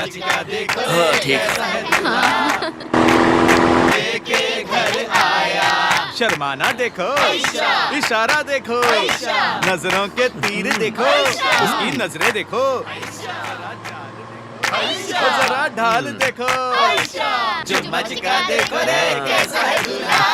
मचिका देखो ठीक कैसा है दूल्हा लेके घर आया। शर्माना देखो, इशारा देखो, नजरों के तीर देखो, उसकी नजरें देखो, जरा ढाल देखो, जो मचिका देखो रे कैसा है दूल्हा।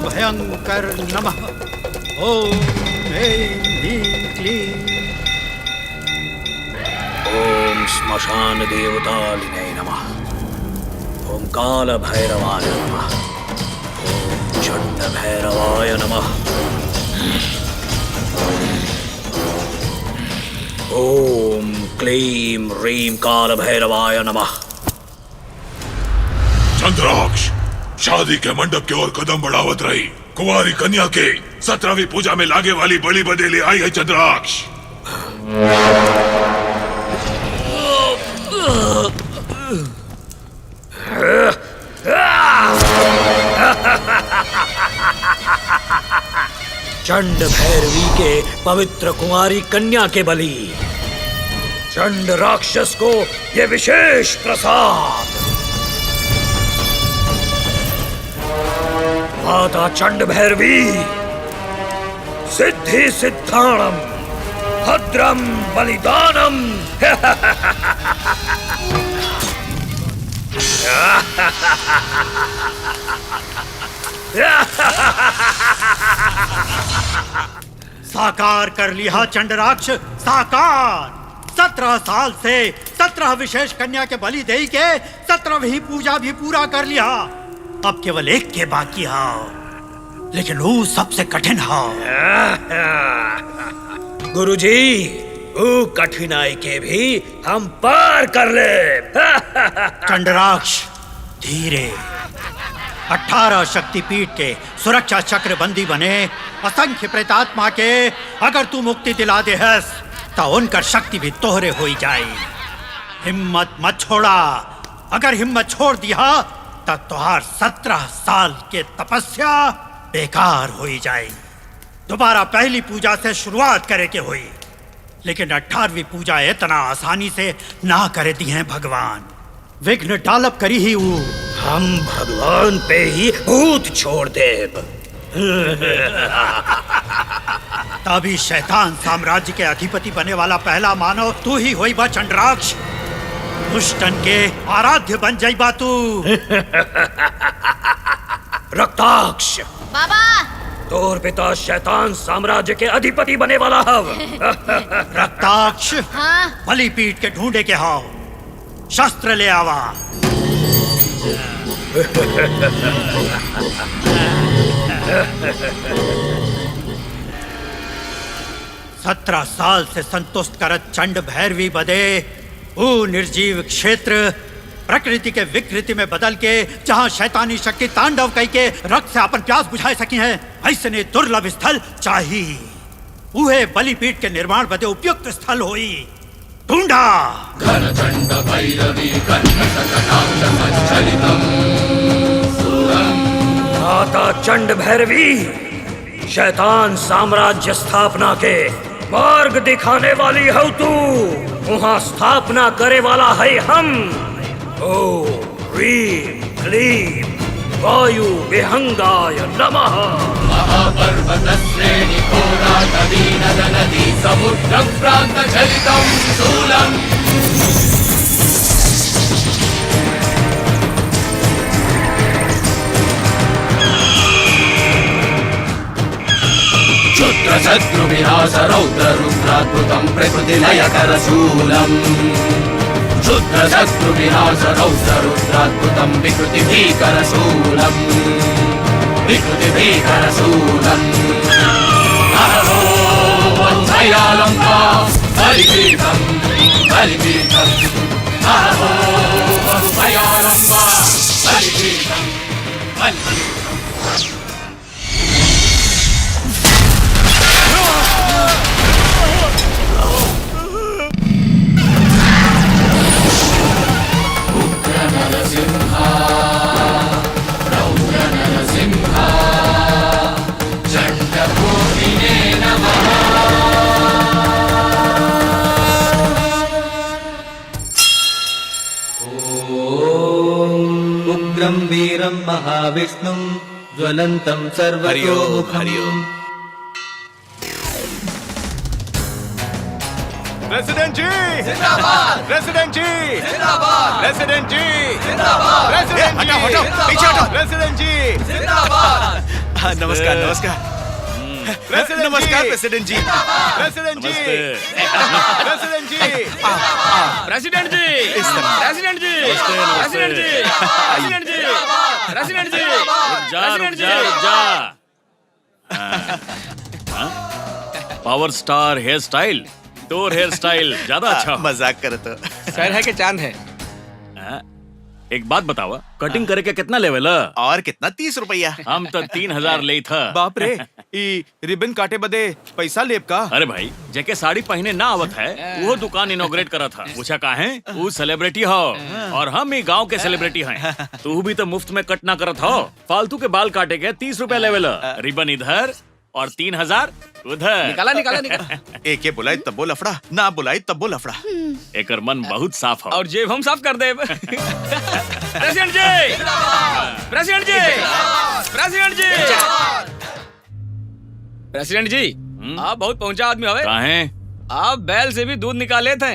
भयंकर नमः। ओम ऐं ह्रीं क्लीं। ओम श्मशान देवतालिने नमः। ओम काल भैरवाय नमः। ओम चंड भैरवाय नमः। ओम क्लीं ह्रीं काल भैरवाय नमः। चंद्राक्ष शादी के मंडप की ओर कदम बढ़ावत रही। कुंवारी कन्या के 17वीं पूजा में लागे वाली बलि बदेली आई है चंद्राक्ष। चंड भैरवी के पवित्र कुंवारी कन्या के बलि। चंड राक्षस को ये विशेष प्रसाद। माता चंड भैरवी सिद्धि सिद्धाणम भद्रम बलिदानम। साकार कर लिया चंडराक्ष, साकार। 17 साल से 17 विशेष कन्या के बलि दे के 17वीं पूजा भी पूरा कर लिया। अब केवल एक के बाकी है, लेकिन वो सबसे कठिन है। गुरुजी, वो कठिनाई के भी हम पार कर ले। चंडराक्ष धीरे। 18 शक्तिपीठ के सुरक्षा चक्र बंदी बने असंख्य प्रेतात्मा के अगर तू मुक्ति दिला दे हस तो उनकर शक्ति भी तोहरे हो जाए। हिम्मत मत छोड़ा। अगर हिम्मत छोड़ दिया तब तुहार 17 साल के तपस्या बेकार हो जाए। दोबारा पहली पूजा से शुरुआत करे के हुई, लेकिन 18वीं पूजा इतना आसानी से ना करे दी हैं भगवान। विघ्न डालप करी ही वो। हम भगवान पे ही भूत छोड़ दे। तभी शैतान साम्राज्य के अधिपति बने वाला पहला मानव तू ही होई बा चंडराक्ष। दुष्टन के आराध्य बन जाई बा तू। रक्ताक्ष बाबा, तोर पिता शैतान साम्राज्य के अधिपति बने वाला हव। रक्ताक्ष, हाँ? बलिपीठ के ढूंढे के हाव। शस्त्र ले आवा। 17 साल से संतुष्ट करत चंड भैरवी बदे वो निर्जीव क्षेत्र प्रकृति के विकृति में बदल के जहाँ शैतानी शक्ति तांडव कई के रक्त से अपन प्यास बुझा सकी है, ऐसे ने दुर्लभ स्थल चाहिए। उहे बलिपीठ के निर्माण बदे उपयुक्त स्थल होई। ढूंढा। घन चंड भैरवी कन्या सकटाक्ष संचलितम्। माता चंड भैरवी, शैतान साम्राज्य स्थापना के मार्ग दिखाने वाली हो तू। वहाँ स्थापना करे वाला है हम। ओ ह्रीं क्लीं वायु विहंगाय नमः। महापर्वतश्रेणी घोराटवी नदी समुद्रक्रान्तचरितं शूलम् क्षुद्रशत्रुविनाश रौद्ररुद्राद्भुतं प्रकृतिलयकरशूलम् क्षुद्रशत्रुविनाश रौद्ररुद्राद्भुतं विकृतिभीकरशूलम् विकृतिभीकरशूलम् अहो वत्सयालम्बा हरिपीठं हरिपीठम् अहो वत्सयालम्बा हरिपीठं हरिपीठम्। उग्रं वीरं महाविष्णुं ज्वलन्तं सर्वतोमुखम्। प्रेसिडेंट जी जिंदाबाद, प्रेसिडेंट जी जिंदाबाद, प्रेसिडेंट जी जिंदाबाद, प्रेसिडेंट जी हटाओ, पीछे हटाओ, प्रेसिडेंट जी जिंदाबाद। नमस्कार नमस्कार नमस्कार प्रेसिडेंट जी, प्रेसिडेंट जी, प्रेसिडेंट जी, प्रेसिडेंट जी, प्रेसिडेंट जी, प्रेसिडेंट जी, प्रेसिडेंट जी, प्रेसिडेंट जी, रुक जा। पावर स्टार हेयर स्टाइल, तोर हेयर स्टाइल ज्यादा अच्छा। मजाक करत सर है कि चांद है? एक बात बतावा, कटिंग करे के कितना लेवल है? और कितना 30 रुपया। हम तो 3000 ले था। बाप रे, ई रिबन काटे बदे पैसा लेब का? अरे भाई, जेके साड़ी पहने ना आवत है वो दुकान इनॉग्रेट करा था। पूछा काहे? वो सेलिब्रिटी हो और हम ही गांव के सेलिब्रिटी हैं। तू भी तो मुफ्त में कट ना करत हो। फालतू के बाल काटे के 30 रुपया लेवल है। रिबन इधर और 3000 उधर। निकाला निकाला निकाला। एक बुलाई तब वो लफड़ा, ना बुलाई तब वो लफड़ा। एकर मन बहुत साफ है। और जेब हम साफ कर दे। प्रेसिडेंट जी, प्रेसिडेंट जी, प्रेसिडेंट जी, प्रेसिडेंट जी, आप बहुत पहुंचा आदमी हवे। काहे? आप बैल से भी दूध निकाले थे।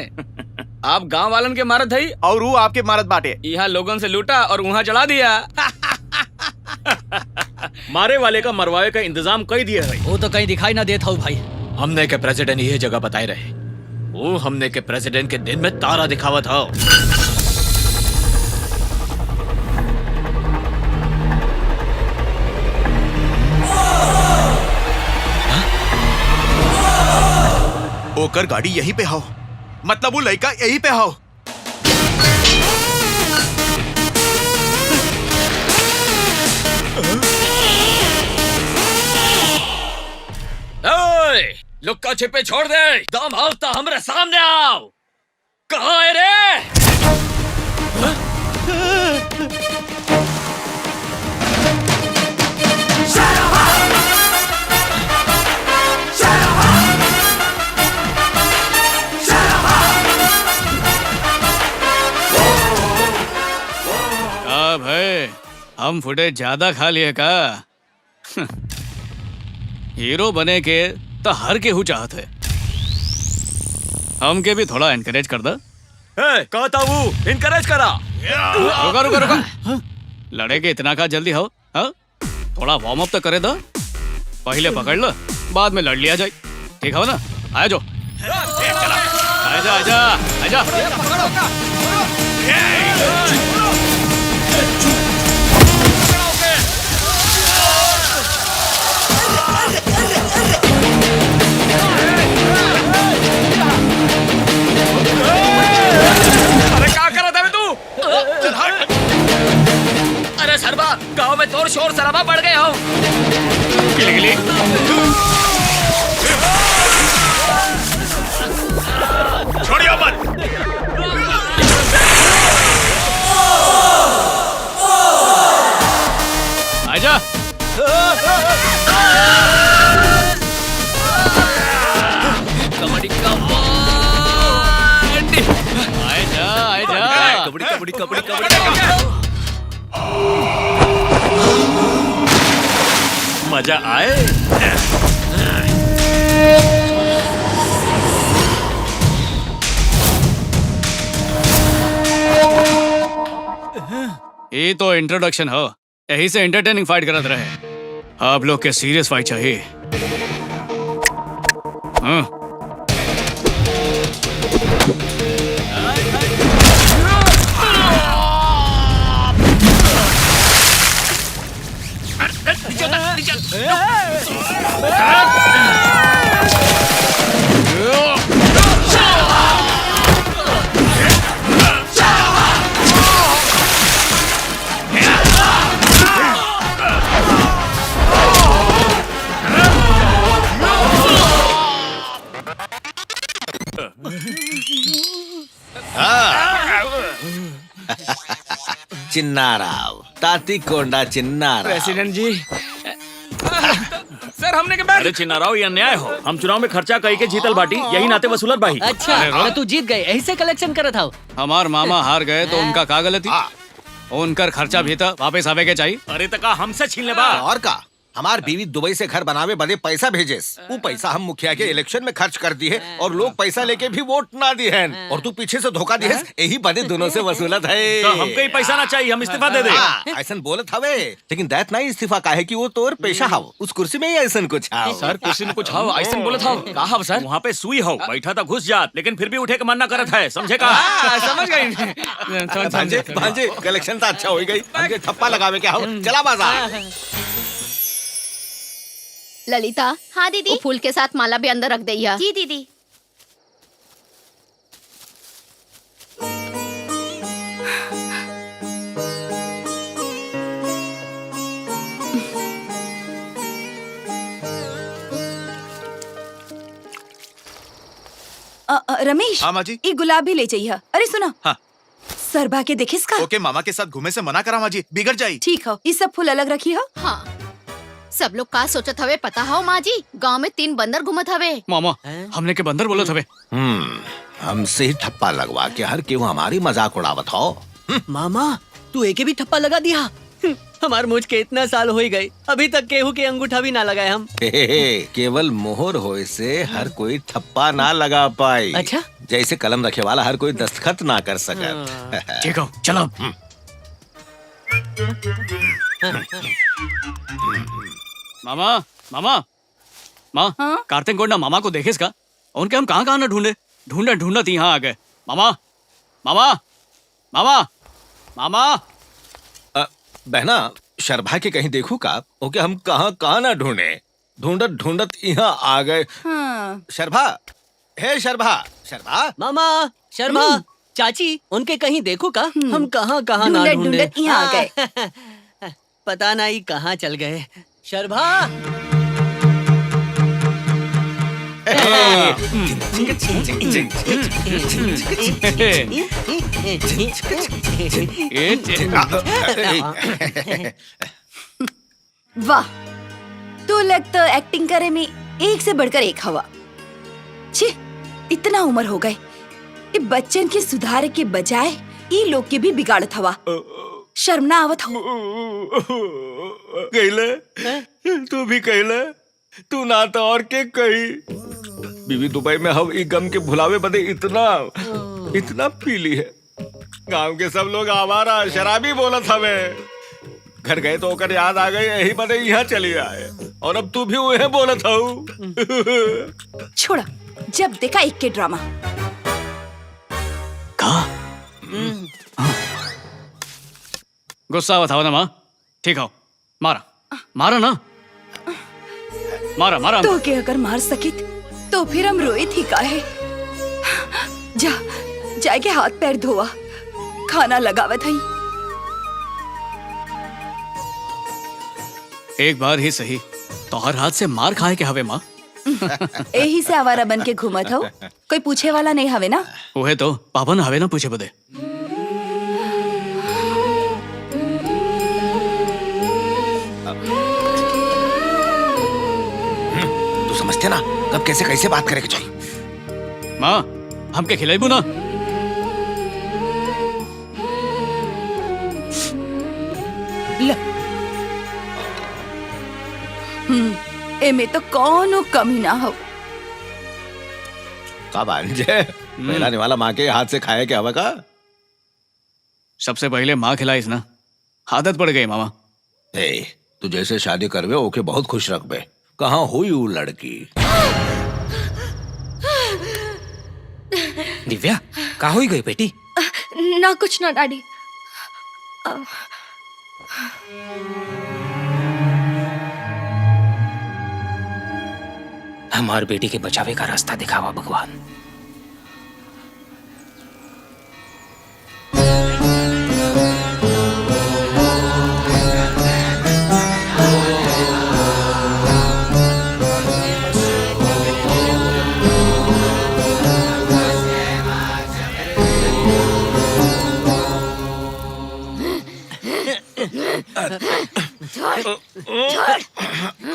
आप गांव वालन के मारत है और वो आपके मारत बाटे। यहाँ लोगों से लूटा और वहाँ चढ़ा दिया। मारे वाले का मरवाए का इंतजाम कर दिया है। वो तो कहीं दिखाई ना देता हो भाई। हमने के प्रेसिडेंट ये जगह बताए रहे। वो हमने के प्रेसिडेंट के दिन में तारा दिखावा था। ओकर गाड़ी यहीं पे हो, मतलब वो लड़का यहीं पे हो। लुक्का छिपे छोड़ दे। दम आओ तो हमरे सामने आओ। कहाँ है रे? भाई, हम फुटेज ज्यादा खा लिए का? हीरो बने के तो हर केहू चाहत है। हमके भी थोड़ा एनकरेज कर दो। कहता वो इनकरेज करा। रुका रुका रुका। लड़े के इतना का जल्दी हो? हाँ? थोड़ा वार्म अप तो करे दो। पहले पकड़ लो, बाद में लड़ लिया जाए। ठीक हो ना? आ जाओ। आजा आजा आजा। अरे क्या कर रहा था तू? अरे सरबा, गांव में तोर शोर शराबा बढ़ गए हो। गिली गिली। छोड़ियो मत। आजा। कबड्डी कबड्डी कबड्डी कबड्डी। मजा आए। ये तो इंट्रोडक्शन हो, यही से एंटरटेनिंग फाइट करत रहे। आप लोग के सीरियस फाइट चाहिए। हाँ। चिन्नाराव, तातीकोंडा चिन्नाराव। प्रेसिडेंट जी, सर हमने के बैठ। अरे चिन्नाराव, ये अन्याय हो। हम चुनाव में खर्चा कई के जीतल बाटी, यही नाते वसूलत बाही। अच्छा तो तू जीत गए, यही से कलेक्शन करत था। हमार मामा हार गए तो उनका का गलती? उनकर खर्चा भी था, वापस आवे के चाहिए। अरे तका हमसे छीन ले बा। और का हमार बीवी दुबई से घर बनावे बदे पैसा भेजे, वो पैसा हम मुखिया के इलेक्शन में खर्च कर दी है और लोग पैसा लेके भी वोट ना दी है, और तू पीछे से धोखा दी है। यही बदे दोनों से वसूलत है। तो हमको ही पैसा ना चाहिए, हम इस्तीफा दे दे। ऐसा बोलत हवे, लेकिन दैट नहीं इस्तीफा का है कि वो तोर पेशा हाव, उस कुर्सी में ही ऐसा कुछ हाव। सर कुर्सी में कुछ हाव ऐसा बोला था। कहा सर? वहाँ पे सुई हो, बैठा था घुस जात, लेकिन फिर भी उठे के मन ना करत है, समझे का? समझ गई। भांजे भांजे कलेक्शन तो अच्छा हो गई, हमके ठप्पा लगावे के हाव। चला बाजार। ललिता। हाँ दीदी। वो फूल के साथ माला भी अंदर रख दिया। जी दीदी। रमेश। हाँ माँ जी। ये गुलाब भी ले जाइए। अरे सुनो। हाँ। सरबा के देखिस का? ओके, मामा के साथ घूमे से मना करा माँ जी, बिगड़ जाई। ठीक हो, ये सब फूल अलग रखी हो। हाँ, सब लोग का सोचत हवे पता हो माँ जी? गाँव में 3 बंदर घूमत हवे। मामा हमने के बंदर बोलत हवे। हमसे ही ठप्पा लगवा के हर केहू हमारी मजाक उड़ावत हो। मामा तू एके भी ठप्पा लगा दिया। हमार मुझ के इतना साल हो ही गए, अभी तक केहू के अंगूठा भी ना लगाए हम। केवल मोहर होए से हर कोई ठप्पा ना लगा पाई। अच्छा? जैसे कलम रखे वाला हर कोई दस्तखत ना कर सकत। ठीक हो, चलो। मामा मामा माँ, कार्तिक गोंडा मामा को देखे इसका? उनके हम कहाँ ना ढूंढे, ढूंढत यहाँ आ गए। मामा मामा मामा मामा। बहना शर्भा के कहीं देखू का? ओके, हम कहाँ ना ढूंढे, ढूंढत यहाँ आ गए। शर्भा, हे शर्भा, शर्भा। मामा शर्मा चाची, उनके कहीं देखो का? हम कहाँ ना ढूंढे, यहाँ आ गए। पता नहीं कहाँ चल गए। शर्भा। वाह, तू लग तो एक्टिंग करे में एक से बढ़कर एक हवा। छी, इतना उम्र हो गए, ये बच्चन के सुधार के बजाय ये लोग के भी बिगाड़त हवा। शर्म ना आवत हो? कहले, तू भी कहले, तू ना तो और के कही। बीवी दुबई में हम गम के भुलावे बदे इतना पी ली है। गांव के सब लोग आवारा शराबी बोलत हमें। घर गए तो ओकर याद आ गई, यही बदे यहाँ चली आए, और अब तू भी वही बोलत हूँ। छोड़ा, जब देखा एक के ड्रामा। गुस्सा बताओ ना माँ। ठीक हो, मारा ना, मारा। तो के अगर मार सकित तो फिर हम रोए थी काहे? जाके हाथ पैर धोवा, खाना लगावत हई। एक बार ही सही, तोहर हाथ से मार खाए के हवे माँ। यही से आवारा बन के घूमत हो, कोई पूछे वाला नहीं हवे ना? ओहे तो पापन हवे ना पूछे बदे। तू समझते ना कब कैसे बात करे के चाहिए। माँ हमके खिलाइबू ना? एमे तो कौनो कमी ना हो। का भांजे पहला निवाला माँ के हाथ से खाए क्या हवा का? सबसे पहले माँ खिलाइस ना, आदत पड़ गई मामा। ए, तू जैसे शादी करवे ओके बहुत खुश रखबे। कहाँ हुई वो लड़की? दिव्या कहाँ हुई गई बेटी? ना कुछ ना डैडी। हमार बेटी के बचावे का रास्ता दिखावा भगवान।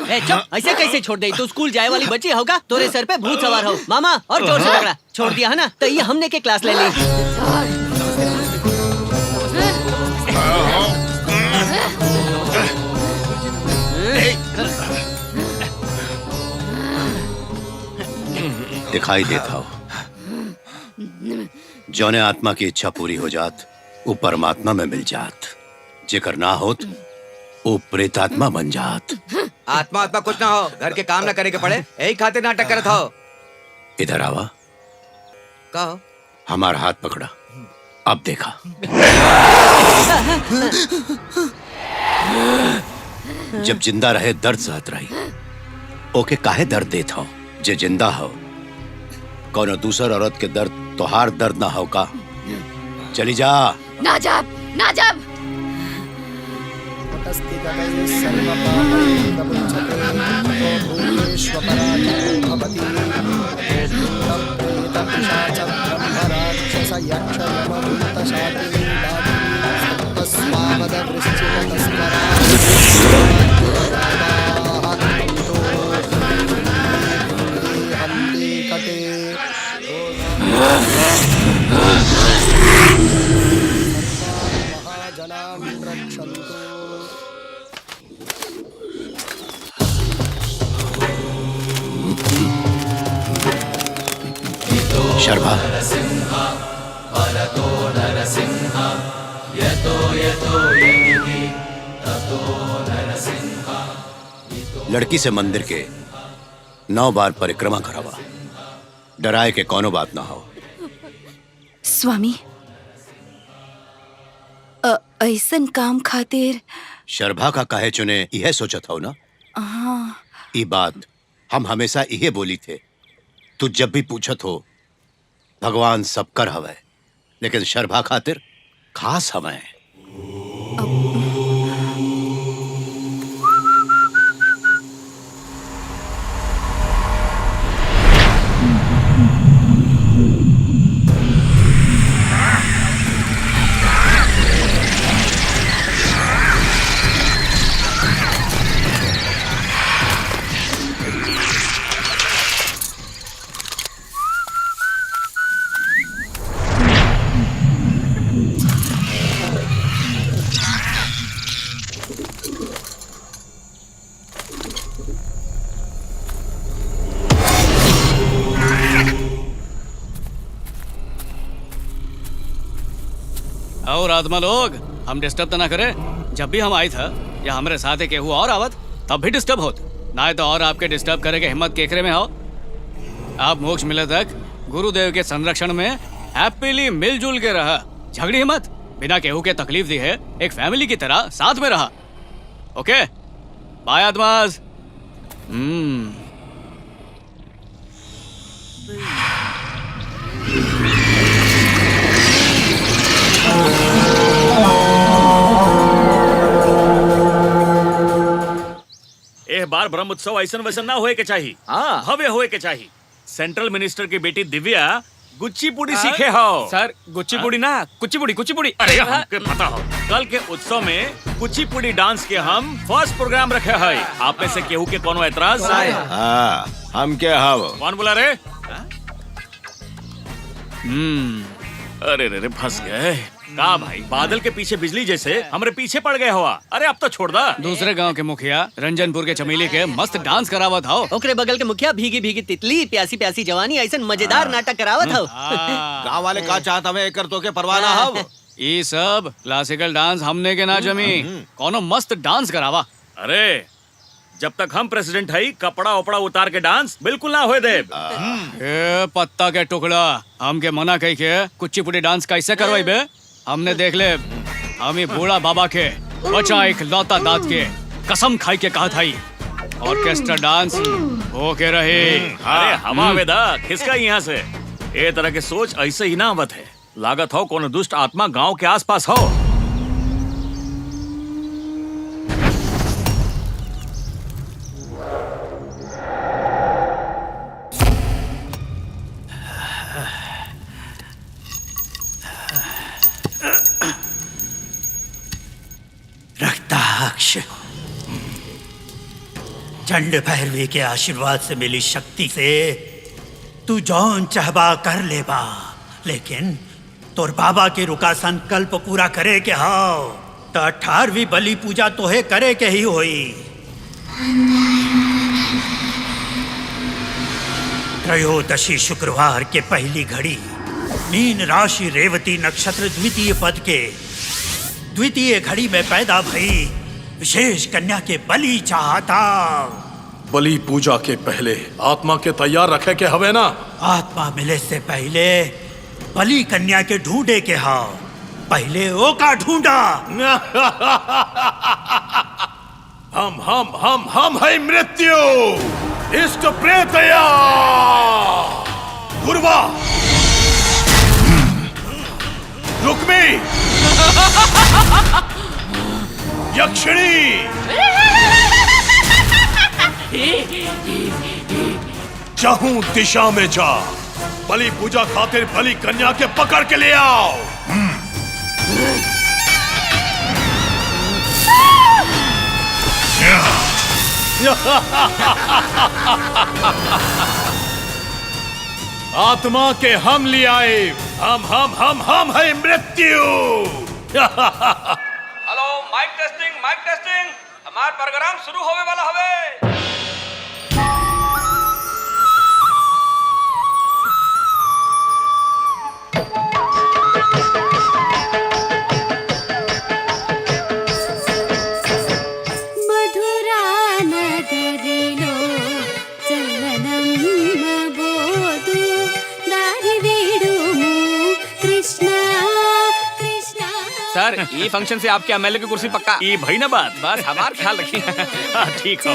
ए, चुप, ऐसे कैसे छोड़ दे? तू स्कूल जाए वाली बच्ची होगा, तोरे सर पे भूत सवार हो। मामा और जोर से पकड़ा, छोड़ दिया है ना तो ये हमने के क्लास ले ली। दिखाई देता हो जौने आत्मा की इच्छा पूरी हो जात वो परमात्मा में मिल जात, जेकर ना होत वो प्रेतात्मा बन जात। आत्मा कुछ ना हो, घर के काम ना करे के पड़े, यही खातिर नाटक करत हो। इधर आवा। कहो। हमारा हाथ पकड़ा, अब देखा। जब जिंदा रहे दर्द सहत रही, ओके काहे दर्द देत हो? जे जिंदा हो कोनो दूसर औरत के दर्द तोहार दर्द ना हो का? चली जा। ना जाब, ना जाब। शर्मा, लड़की से मंदिर के 9 बार परिक्रमा करावा, डराए के कोनो बात ना हो। स्वामी, ऐसन काम खातिर शर्भा का काहे चुने यह सोचत हो ना? हाँ। ये बात हम हमेशा यह बोली थे। तू जब भी पूछत हो भगवान सबकर हवै, लेकिन शर्भा खातिर खास हवै। और आत्मा लोग, हम डिस्टर्ब तो ना करे। जब भी हम आई था या हमारे साथ है केहू और आवत तब भी डिस्टर्ब होत ना, तो और आपके डिस्टर्ब करे के हिम्मत केकरे में हो। आप मोक्ष मिले तक गुरुदेव के संरक्षण में हैप्पीली मिलजुल के रहा, झगड़ी मत, बिना केहू के तकलीफ दी है, एक फैमिली की तरह साथ में रहा। ओके बाय आत्माज। एक बार ब्रह्म उत्सव ऐसा वैसन ना होए के चाहिए, भव्य होए के चाहिए। सेंट्रल मिनिस्टर की बेटी दिव्या गुच्चीपुड़ी सीखे हो। सर गुच्चीपुड़ी ना, कुचिपुड़ी कुचिपुड़ी। अरे हमके पता हो, कल के उत्सव में कुचिपुड़ी डांस के हम फर्स्ट प्रोग्राम रखे हैं। आप में से केहू के कोनो एतराज? हाँ, हम क्या हाव? कौन बुला रे? अरे रे फंस गए। का भाई बादल के पीछे बिजली जैसे हमरे पीछे पड़ गए हवा। अरे अब तो छोड़ दा। दूसरे गांव के मुखिया रंजनपुर के चमेली के मस्त डांस करावत हो। ओकरे बगल के मुखिया भीगी भीगी तितली प्यासी प्यासी जवानी ऐसा मजेदार नाटक करावत हो। गाँव वाले का चाहत हमें कर तो के परवाना हव। ये सब क्लासिकल डांस हमने के ना जमी, कोनो मस्त डांस करावा। अरे जब तक हम प्रेसिडेंट है कपड़ा उपड़ा उतार के डांस बिल्कुल ना होए दे। ए पत्ता के टुकड़ा हमके मना कही के कुचिपुड़ी डांस कैसे करवाई बे? हमने देख ले हमें बूढ़ा बाबा के बचा एक लौता दांत के कसम खाई के कहा था ऑर्केस्ट्रा डांस हो के रहे। अरे हवा वेदा खिसका यहाँ से। ए तरह के सोच ऐसे ही ना आवत है। लागत हो कोनो दुष्ट आत्मा गांव के आसपास हो। रक्ताक्ष, चंड भैरवी के आशीर्वाद से मिली शक्ति से तू जौन चाहबा कर लेबा, लेकिन तोर बाबा के रुका संकल्प पूरा करे के हाव तो 18वीं बलि पूजा तोहे करे के ही होई। त्रयोदशी शुक्रवार के पहली घड़ी मीन राशि रेवती नक्षत्र द्वितीय पद के द्वितीय घड़ी में पैदा भई विशेष कन्या के बलि चाहता। बलि पूजा के पहले आत्मा के तैयार रखे के हवे ना। आत्मा मिले से पहले बलि कन्या के ढूंढे के हाव, पहले ओ का ढूंढा। हम है मृत्यु इष्ट प्रेतया गुरुवा रुक्मी यक्षिणी जहूं दिशा में जा बलि पूजा खातिर बलि कन्या के पकड़ के ले आओ। आत्मा के हम ले आए। हम है मृत्यु। हेलो माइक टेस्टिंग हमारा प्रोग्राम शुरू होने वाला हवे। सर ये फंक्शन से आपके एमएलए की कुर्सी पक्का। ये भाई ना बात बस हमारा ख्याल रखिए। हाँ ठीक हो।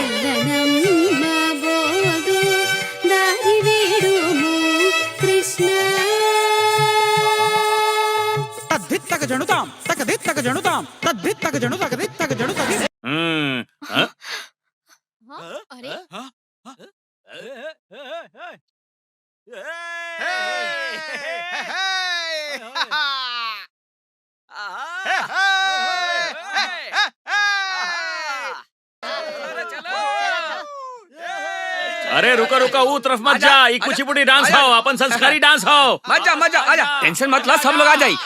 अरे रुका वो तरफ मत जा। ये कुचिपुड़ी डांस हो, अपन संस्कारी डांस हो। मजा आजा। टेंशन मत ला, सब लोग आ जाई।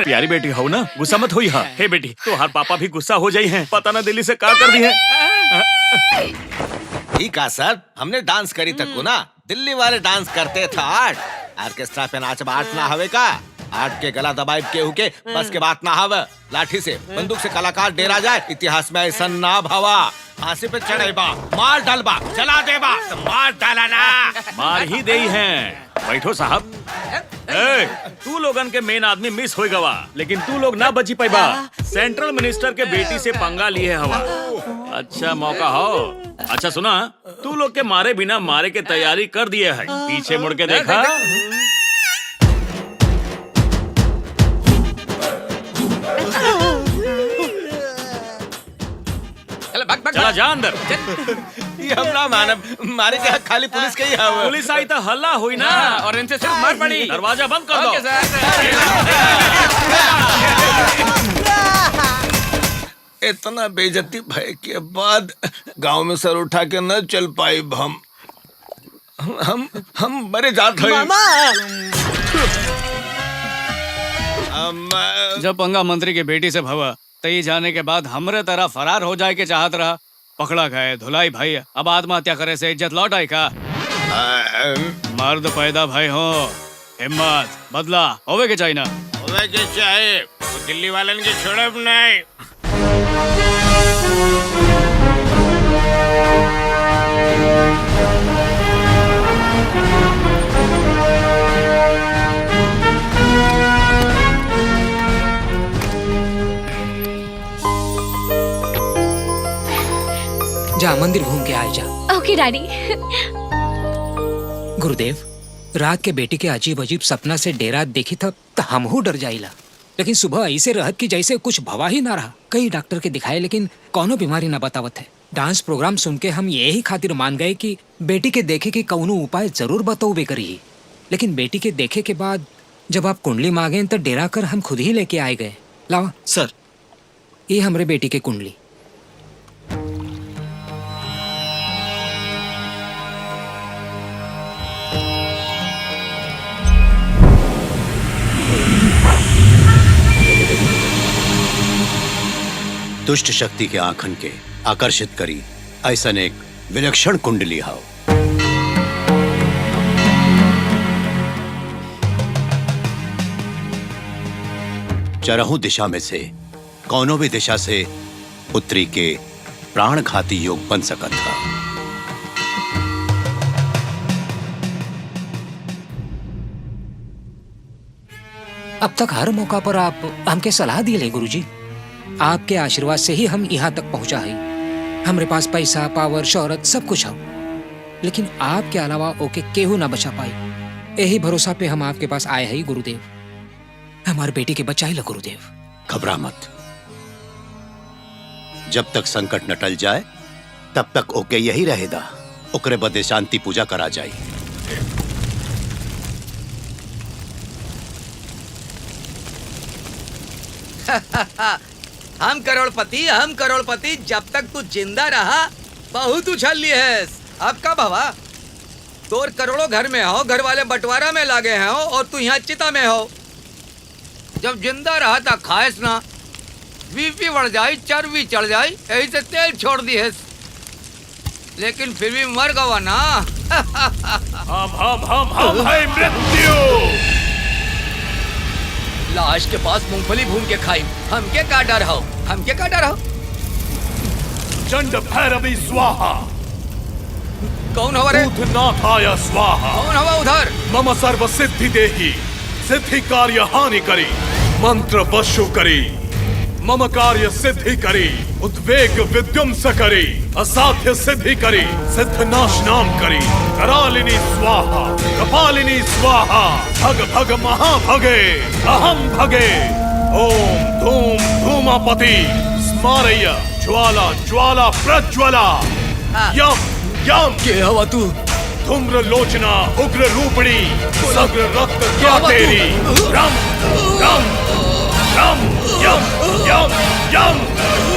प्यारी बेटी हो ना, गुस्सा मत होई। हाँ हे बेटी तो हर पापा भी गुस्सा हो जाई हैं। पता ना दिल्ली से का कर दी है। ठीक है सर, हमने डांस करी तक को ना दिल्ली वाले डांस करते थे। आर्ट ऑर्केस्ट्रा पे नाच आर्ट ना हवे का। आर्ट के गला दबाई के हुके बस के बात ना हवे। लाठी से बंदूक से कलाकार डेरा जाए, इतिहास में ऐसा ना भावा। फांसी पे चढ़ेबा, मार डालबा, जला देबा तो मार डाला ना। मार ही दे हैं। बैठो साहब। तू लोगन के मेन आदमी मिस हो गवा, लेकिन तू लोग ना बची पाइबा। सेंट्रल मिनिस्टर के बेटी से पंगा लिए हवा। अच्छा मौका हो। अच्छा सुना, तू लोग के मारे बिना मारे के तैयारी कर दिए है। पीछे मुड़ के देखा। चला जा अंदर। ये हम ना मानब, मारे क्या खाली पुलिस के ही है। पुलिस आई तो हल्ला हुई ना, और इनसे सिर्फ मार पड़ी। दरवाजा बंद कर दो। इतना बेइज्जती भय के बाद गांव में सर उठा के न चल पाई। हम मरे जात हैं। जब पंगा मंत्री के बेटी से भवा तई जाने के बाद हमरे तरह फरार हो जाए के चाहत रहा, पकड़ा गए धुलाई भाई। अब आत्महत्या करे से इज्जत लौट आई का? मर्द पैदा भाई हो, हिम्मत बदला होवे के चाहिए ना होवे के चाहिए। तो दिल्ली वालन की छोड़ब नहीं। जा मंदिर घूम के आए जा। ओके डैडी। गुरुदेव, रात के बेटी के अजीब अजीब सपना से डेरा देखी था तो हमहू डर जाइला, लेकिन सुबह ऐसे रहत कि जैसे कुछ भवा ही ना रहा। कई डॉक्टर के दिखाए लेकिन कौनो बीमारी ना बतावत है। डांस प्रोग्राम सुन के हम यही खातिर मान गए कि बेटी के देखे के कौनो उपाय जरूर बताओ करी। लेकिन बेटी के देखे के बाद जब आप कुंडली मांगे तो डेरा कर हम खुद ही लेके आए गए। लावा सर, ये हमरे बेटी के कुंडली। दुष्ट शक्ति के आंखन के आकर्षित करी ऐसन एक विलक्षण कुंडली हाव। चरहु दिशा में से कौनो भी दिशा से पुत्री के प्राणघाती योग बन सकत था। अब तक हर मौका पर आप हमके सलाह दिए गुरुजी। आपके आशीर्वाद से ही हम यहाँ तक पहुंचा है। हमरे पास पैसा, पावर, शौहरत सब कुछ है, लेकिन आपके अलावा ओके केहू ना बचा पाई। यही भरोसा पे हम आपके पास आए हैं गुरुदेव। हमारे बेटी के बचाई ला गुरुदेव। घबरा मत, जब तक संकट न टल जाए तब तक ओके यही रहेगा। ओकरे बदे शांति पूजा करा जाए। हम करोड़पति जब तक तू जिंदा रहा बहुत उछल ली है। अब कब हवा तोर करोड़ों घर में हो, घर वाले बंटवारा में लागे हैं हो और तू यहाँ चिता में हो। जब जिंदा रहा था खाएस ना, बीपी बढ़ जाए, चर्बी चढ़ जाए, यही से तेल छोड़ दी है, लेकिन फिर भी मर गवा ना। हम है मृत्यु। लाश के पास मूंगफली भून के खाई, हमके का डर हो, हमके का डर हो। चंड भैरवी स्वाहा। कौन हवा रे? भूतनाथाय स्वाहा। कौन हवा उधर? मम सर्व सिद्धि देही, सिद्धि कार्य हानि करी, मंत्र वशु करी, मम कार्य सिद्धि करी, उद्वेग विध्वंस करी, असाध्य सिद्धि करी, सिद्ध नाश नाम करी, करालिनी स्वाहा, कपालिनी स्वाहा, भग भग महाभगे, अहम भगे, ओम धूम धूमापति, स्मारय ज्वाला ज्वाला प्रज्वला, यम यम। के हवा तू? धूम्र लोचना उग्र रूपणी, सग्र रक्त क्या तेरी, रम रम रम यम यम यम।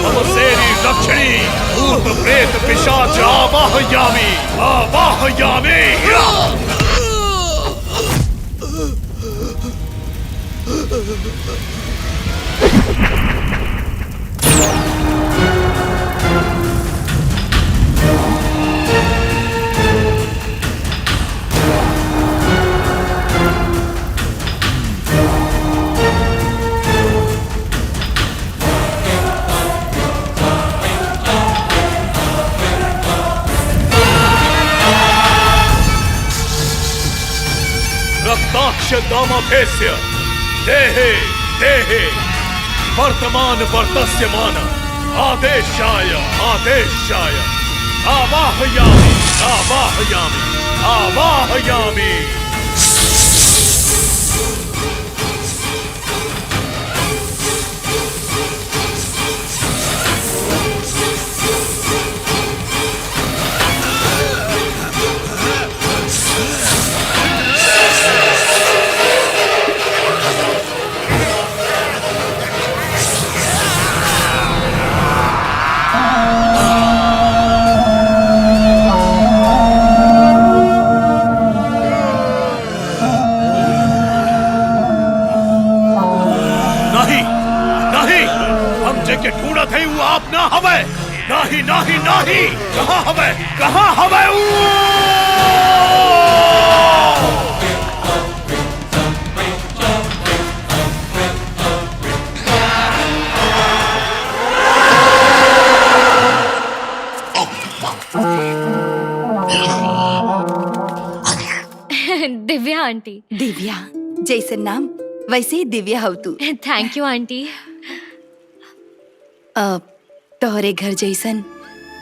मम सेरी रक्षणी, भूत प्रेत पिशाच आवाहयामि आवाहयामि। रक्ताक्ष दामभेस्य देहे देहे वर्तमान वर्तस्यमान आदेशाय आदेशाय आवाहयामि आवाहयामि आवाहयामि। कहीं वो आप ना हवे, नहीं नहीं नहीं, कहाँ हवे, कहाँ हवे दिव्या आंटी। दिव्या, जैसे नाम वैसे ही दिव्या हो तू। Thank you aunty. तोहरे घर जैसन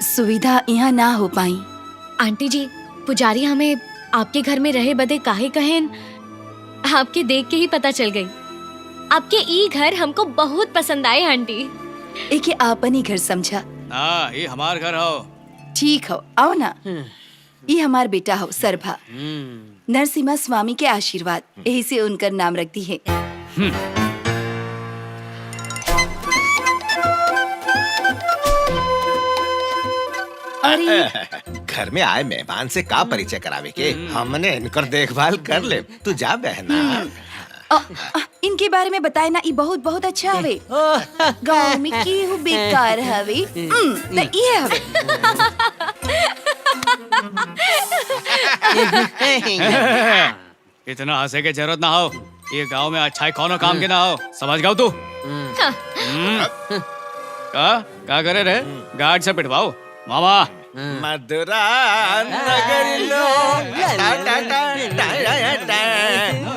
सुविधा यहाँ ना हो पाई। आंटी जी, पुजारी हमें आपके घर में रहे बदे काहे कहेन, आपके देख के ही पता चल गई। आपके ई घर हमको बहुत पसंद आए आंटी। एक आपन ही घर समझा। हाँ, ये हमार घर हो। ठीक हो, आओ ना। ये हमार बेटा हो सरभा। नरसिम्हा स्वामी के आशीर्वाद, यही से उनका नाम रख दी है। घर में आए मेहमान से का परिचय करावे के, हमने इनकर देखभाल कर ले। तू जा बहना। इनके बारे में बताए ना, ये बहुत बहुत अच्छा हवे। गाँव में केहू बेकार हवे, तो ये हवे। इतना हंसे के जरूरत ना हो। ये गांव में अच्छा है कौनो काम के ना हो, समझ गाओ तू। का करे रे, गार्ड से पिटवाओ मामा। मधुरा नगरी लो,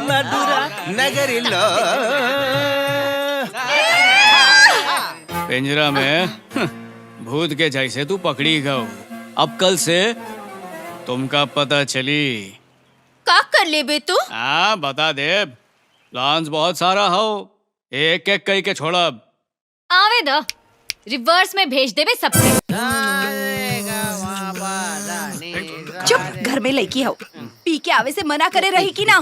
मधुरा नगरी लो। पिंजरा में भूत के जैसे तू पकड़ी गयो। अब कल से तुमका पता चली। का कर ले बे तू? हाँ बता दे, प्लान्स बहुत सारा हो, एक एक कई के छोड़ब। आवे दो, रिवर्स में भेज देबे सबके। चुप, घर में लड़की हो, पी के आवे से मना करे रही की ना।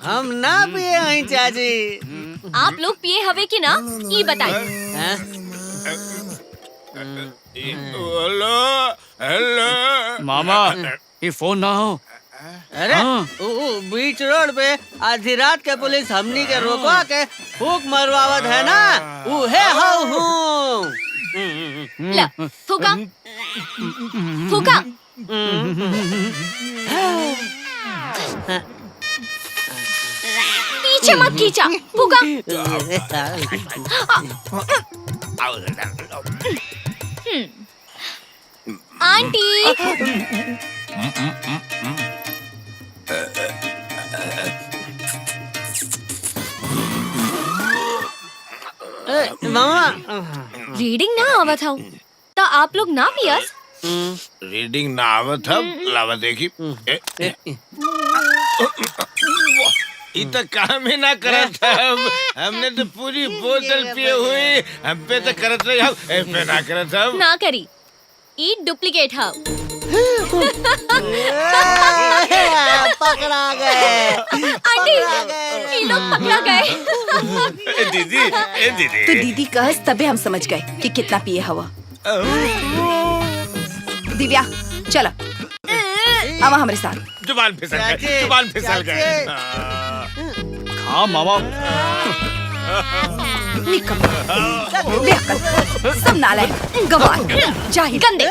हम ना पिए हैं चाची। आप लोग पिए हवे की ना, ये बताइए। हेलो हेलो मामा, ये फोन ना हो। अरे बीच रोड पे आधी रात के पुलिस हमनी के रोकवा के फूक मरवावत है ना, उहे हूँ। ला, फूका फूका। पीछे मत खींचा, फूका। आंटी। मामा, रीडिंग ना आवत हो तो आप लोग ना पियस। रीडिंग ना आवत है, लावा देखी। इतना काम ही ना करत हम, हमने तो पूरी बोतल पिए हुई, हम पे तो करत रही हम, ए पे ना करत हम। ना करी, ई डुप्लीकेट है। पकड़ा गए आंटी, ये लोग पकड़ा गए। दीदी, ए दीदी। तो दीदी कहस तबे हम समझ गए कि कितना पिए हवा। दिव्या चलो, आवा हमारे साथ। जुबान फिसल गए, जुबान फिसल गए। हाँ मामा। बेअक्ल, सब नालायक, गवार, जाहिल, गंदे।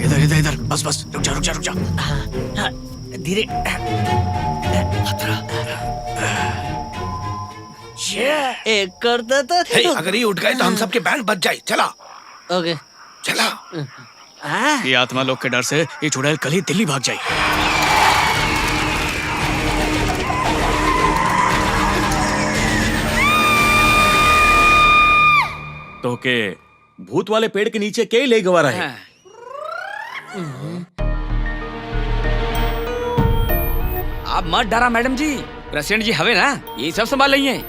इधर इधर इधर, बस बस, रुक जा रुक जा रुक जा। धीरे। एक करता था। अगर ये उठ गए तो हम सबके बैंड बच जाए। चला। ओके। चला। ये आत्मा लोग के डर से ये चुड़ैल कल ही दिल्ली भाग जाए। तो के भूत वाले पेड़ के नीचे के ले गवा रहे। आप मत डरा मैडम जी, प्रेसिडेंट जी हवे ना, ये सब संभाल रही हैं।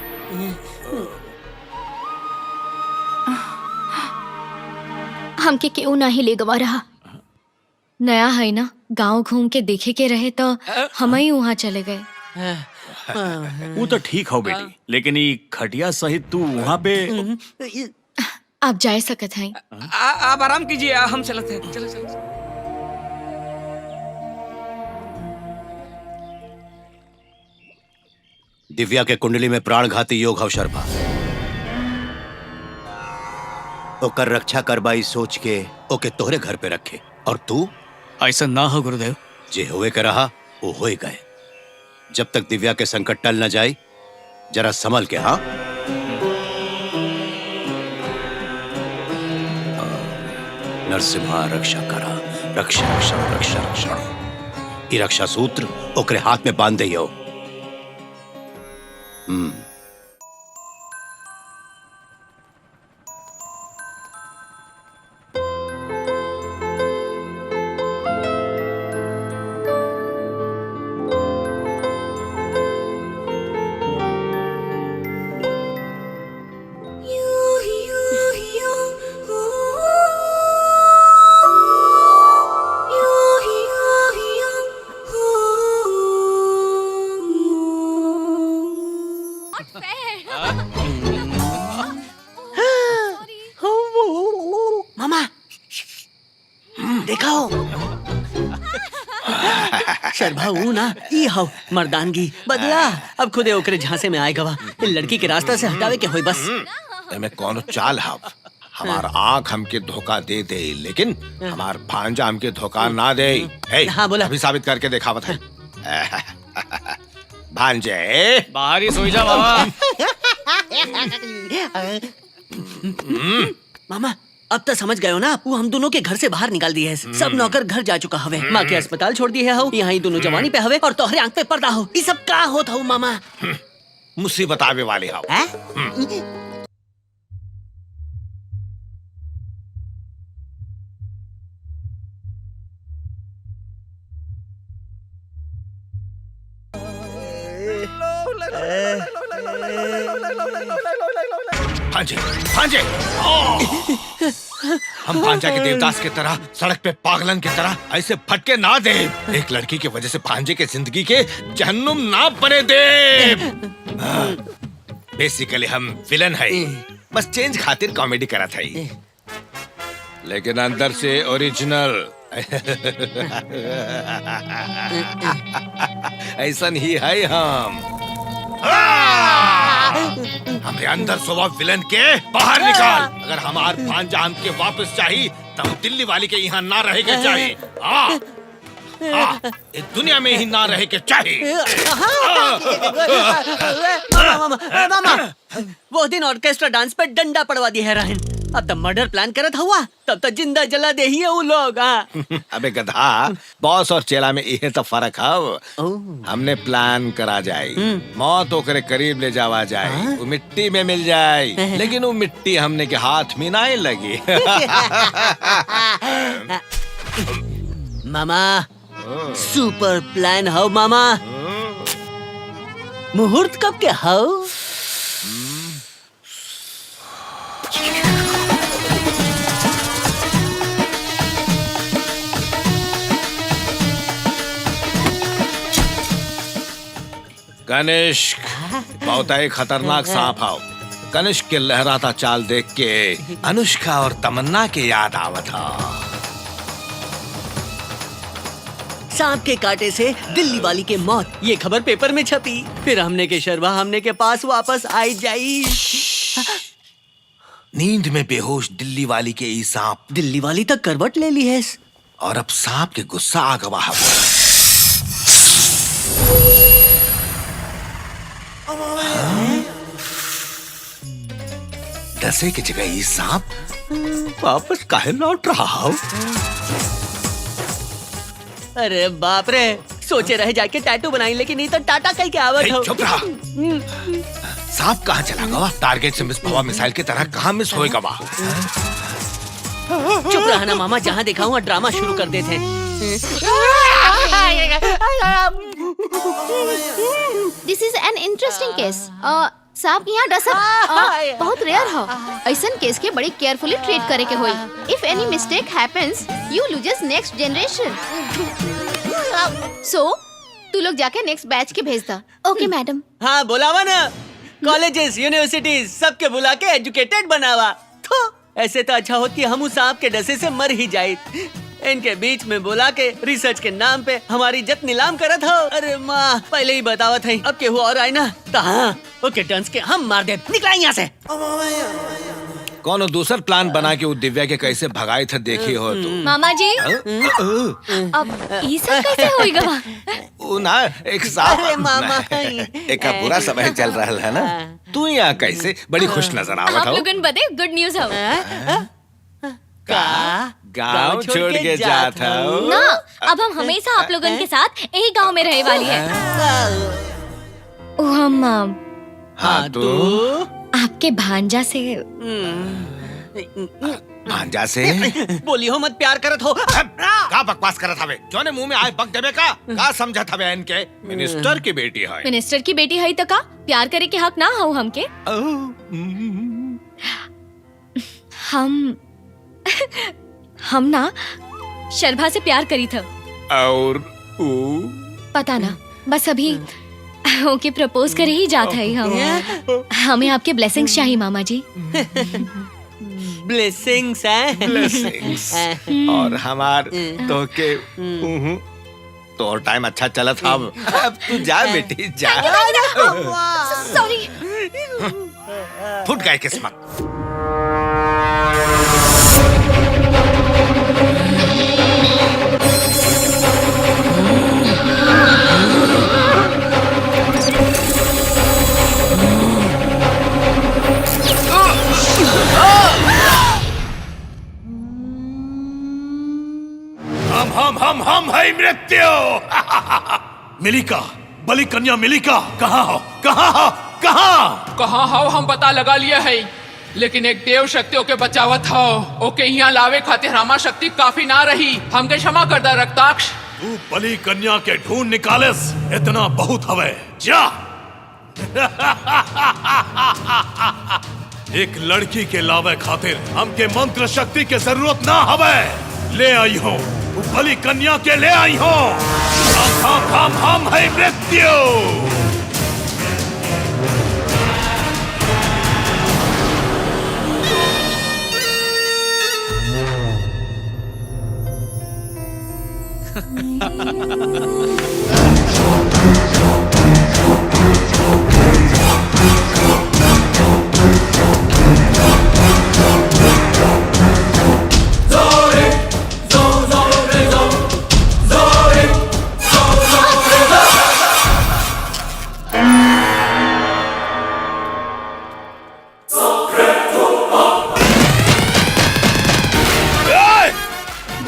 हमके क्यों ना ही ले गवा रहा। नया है ना, गांव घूम के देखे के रहे तो हम ही वहाँ चले गए। वो तो ठीक हो बेटी, लेकिन ये खटिया सहित तू वहाँ पे आप जा सकत हैं। आप आराम कीजिए, हम चलते हैं। चलो चलो। दिव्या के कुंडली में प्राणघाती योग हव शर्मा। ओकर रक्षा करबाई सोच के ओके तोहरे घर पे रखे, और तू ऐसा ना हो गुरुदेव। जे होए के रहा वो होए गए। जब तक दिव्या के संकट टल न जाए जरा संभल के। हाँ, नरसिम्हा रक्षा करा, रक्षा रक्षा रक्षा रक्षण। ई रक्षा सूत्र ओकरे हाथ में बांध दियो। मामा देखो शर्मा ऊ ना ई हव मर्दानगी बदला। अब खुदे ओकरे झांसे में आए गवा। लड़की के रास्ता से हटावे के होई बस। एमे कौनो चाल हव। हमार आँख हमके धोखा दे दे, लेकिन हमार भांजा हमके धोखा ना दे। हाँ बोला। अभी साबित करके देखा बता। भांजे बाहर ही सोई जा मामा। मामा अब तो समझ गए हो ना, वो हम दोनों के घर से बाहर निकाल दिए है। सब नौकर घर जा चुका हवे, माँ के अस्पताल छोड़ दिए हो, यहाँ ही दोनों जवानी पे हवे और तोहरे आंख पे पर्दा हो। ये सब का होता हो मामा? मुसीबत आवे वाली हो। भांजे भांजे हम भांजा के देवदास की तरह सड़क पे पागलन की तरह ऐसे भटके ना दे। एक लड़की की वजह से भांजे के जिंदगी के जहन्नुम ना बने दे। बेसिकली हम विलन है, बस चेंज खातिर कॉमेडी करा था, लेकिन अंदर से ओरिजिनल ऐसा ही है। हमें अंदर स्वभाव विलन के बाहर निकाल। अगर हमार भांजा हमके वापस चाहिए तो दिल्ली वाली के यहाँ ना रहे के चाहिए। इस दुनिया में ही ना रहे के चाहिए। मामा वो दिन ऑर्केस्ट्रा डांस पे डंडा पड़वा दिया है रहन। अब तब मर्डर प्लान करत हुआ, तब तक जिंदा जला दे ही है वो लोग। अबे गधा, बॉस और चेला में यही तो फर्क है। हमने प्लान करा जाए, मौत ओकरे करीब ले जावा जाए, वो मिट्टी में मिल जाए, लेकिन वो मिट्टी हमने के हाथ में ना लगी। मामा सुपर प्लान हो मामा। मुहूर्त कब के हो? कनिष्क बहुत ही खतरनाक सांप आओ। कनिष्क के लहराता चाल देख के अनुष्का और तमन्ना के याद आवत था। सांप के कांटे से दिल्ली वाली के मौत, ये खबर पेपर में छपी। फिर हमने के शर्मा हमने के पास वापस आई जाई। नींद में बेहोश दिल्ली वाली के ई सांप दिल्ली वाली तक करवट ले ली है, और अब सांप के गुस्सा आ गवा। डसे की जगह ये सांप वापस काहे लौट रहा हो? अरे बाप रे, सोचे रहे जाके टैटू बनाई, लेकिन ये तो टाटा कहीं के आवत हो। चुप रहा। सांप कहाँ चला गवा? टारगेट से मिस भवा मिसाइल की तरह कहाँ मिस होएगा वहाँ? चुप रहा ना मामा, जहाँ देखा हूँ ड्रामा शुरू कर देते हैं। दिस इज एन इंटरेस्टिंग केस। सांप यहाँ डसब बहुत रेयर हो। ऐसन केस के बड़ी केयरफुली ट्रीट करे के होई। If any mistake happens, you loses next generation. So तू लोग जाके नेक्स्ट बैच के भेज दा। Okay madam. हाँ बुलावा ना, कॉलेजेस यूनिवर्सिटीज सबके बुला के एजुकेटेड बनावा। तो ऐसे तो अच्छा होती हम उस सांप के डसे से मर ही जाए। इनके बीच में बुला के रिसर्च के नाम पे हमारी इज्जत नीलाम करत हो। अरे माँ पहले ही बतावत है, अब केहू और आए ना तो हाँ ओके डंस के हम मार दे। निकला यहाँ से। कौन दूसर प्लान बना के वो दिव्या के कैसे भगाए थे देखी हो तू? मामा जी अब ये सब कैसे होएगा? वो ना एक साफ अरे मामा एक बुरा समय चल रहा है ना, तू यहाँ कैसे बड़ी खुश नजर आवत आप हो। लोगन बदे गुड न्यूज हो गाँव छोड़ के जात हो ना। अब हम हमेशा आप लोगन के साथ यही गांव में रहे वाली है। हम हाँ तू आपके भांजा से भांजा से बोली हो मत प्यार करत हो। का बकवास करत हवे? क्यों ने मुंह में आए बक देवे का समझत हवे? इनके मिनिस्टर की बेटी है। मिनिस्टर की बेटी है तो का प्यार करे के हक ना हो हमके? हम ना शर्भा से प्यार करी था। और पता ना, बस अभी ओके प्रपोज करे ही जात है हम। हमें आपके ब्लेसिंग्स चाहिए मामा जी। ब्लेसिंग्स है? ब्लेसिंग्स और हमार तो के तो टाइम अच्छा चला था। अब तू जा बेटी जा। सॉरी फुट गए किस्मत। हम है मृत्यु। मिलिका, बलि कन्या मिलिका, कहाँ हो? कहाँ हो? कहाँ? कहाँ हो हम पता लगा लिया है, लेकिन एक देव शक्ति ओके बचावत हो। ओके यहाँ लावे खातिर हमार शक्ति काफी ना रही। हमके क्षमा कर दा रक्ताक्ष। तू बलि कन्या के ढूंढ निकालेस इतना बहुत हवे। जा। एक लड़की के लावे खातिर हमके मंत्र शक्ति के जरूरत ना हवे। ले आई हो बलि कन्या के, ले आई हो। हम है मृत्यु।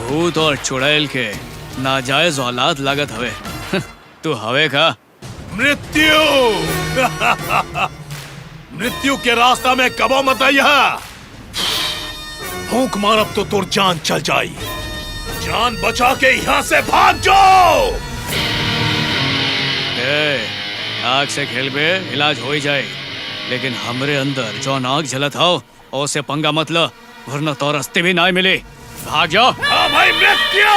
भूत और चुड़ैल के नाजायज औलाद लागत हवे। तू हवे का मृत्यु। मृत्यु के रास्ता में कबो मत आइया। फूंक मारब तो तोर जान चल जाई। जान बचा के यहाँ से भाग जाओ। आग से खेलबे इलाज हो ही जाए, लेकिन हमरे अंदर जो आग जलत हो ओसे पंगा मत लो, वरना तो रास्ते भी ना मिले। भाग जाओ। भाई मृत्यु।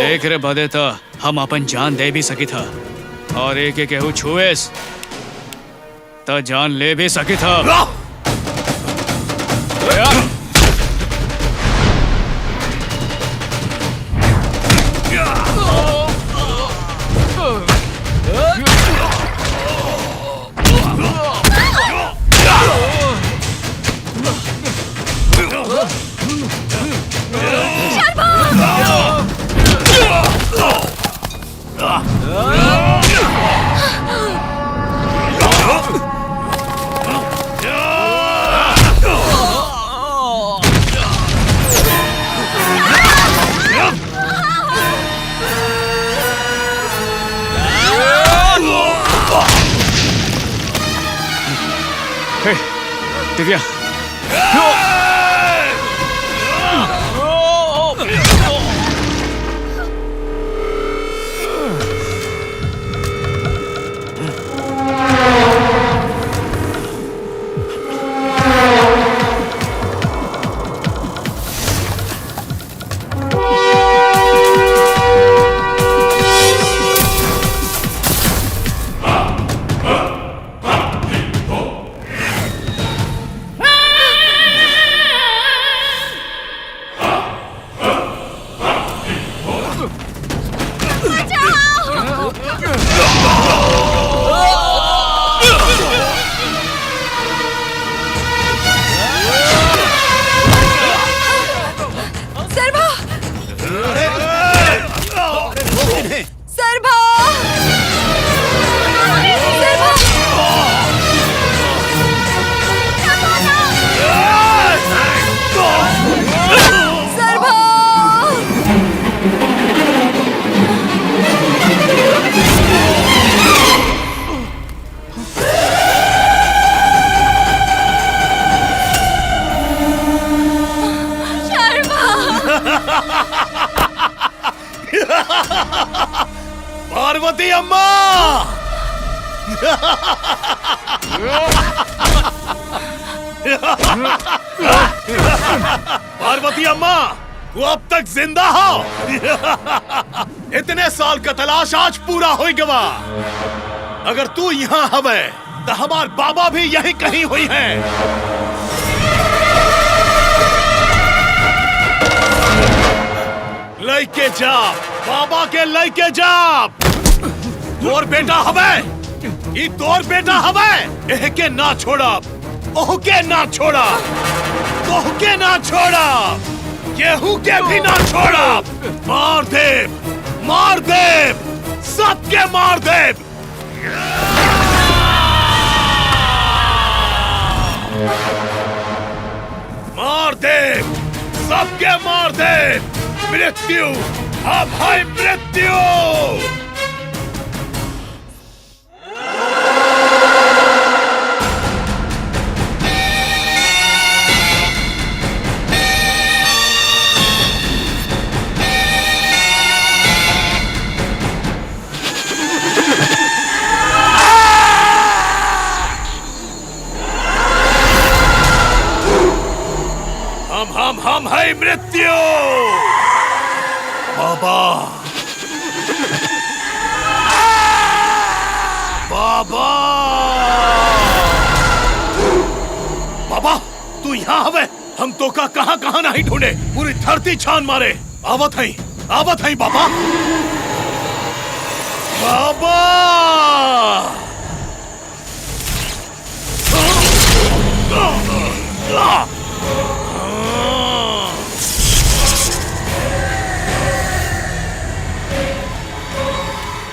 एक रे बदे तो हम अपन जान दे भी सकी था, और एक एक केहू छुएस तो जान ले भी सकी था। दिव्या, इन्हें। सर्भा! सर्भा! पार्वती अम्मा! पार्वती अम्मा, वो अब तक जिंदा हो? इतने साल का तलाश आज पूरा हो गवा। अगर तू यहाँ हवे तो हमार बाबा भी यहीं कहीं हुई हैं। लइके जा, बाबा के लइके जा। तोर बेटा हवे, ई तोर बेटा हवे। एह के ना छोड़ा, ओह के ना छोड़ा, तोह के ना छोड़ा, केहू के भी ना छोड़ा। मार दे, मार दे, सबके मार दे। मार दे, सबके मार दे। मृत्यु, अब है मृत्यु। हम है मृत्यु। बाबा, बाबा, बाबा, तू यहाँ हवे। हम तो का कहाँ कहाँ नहीं ढूंढे, पूरी धरती छान मारे। आवत है बाबा। बाबा,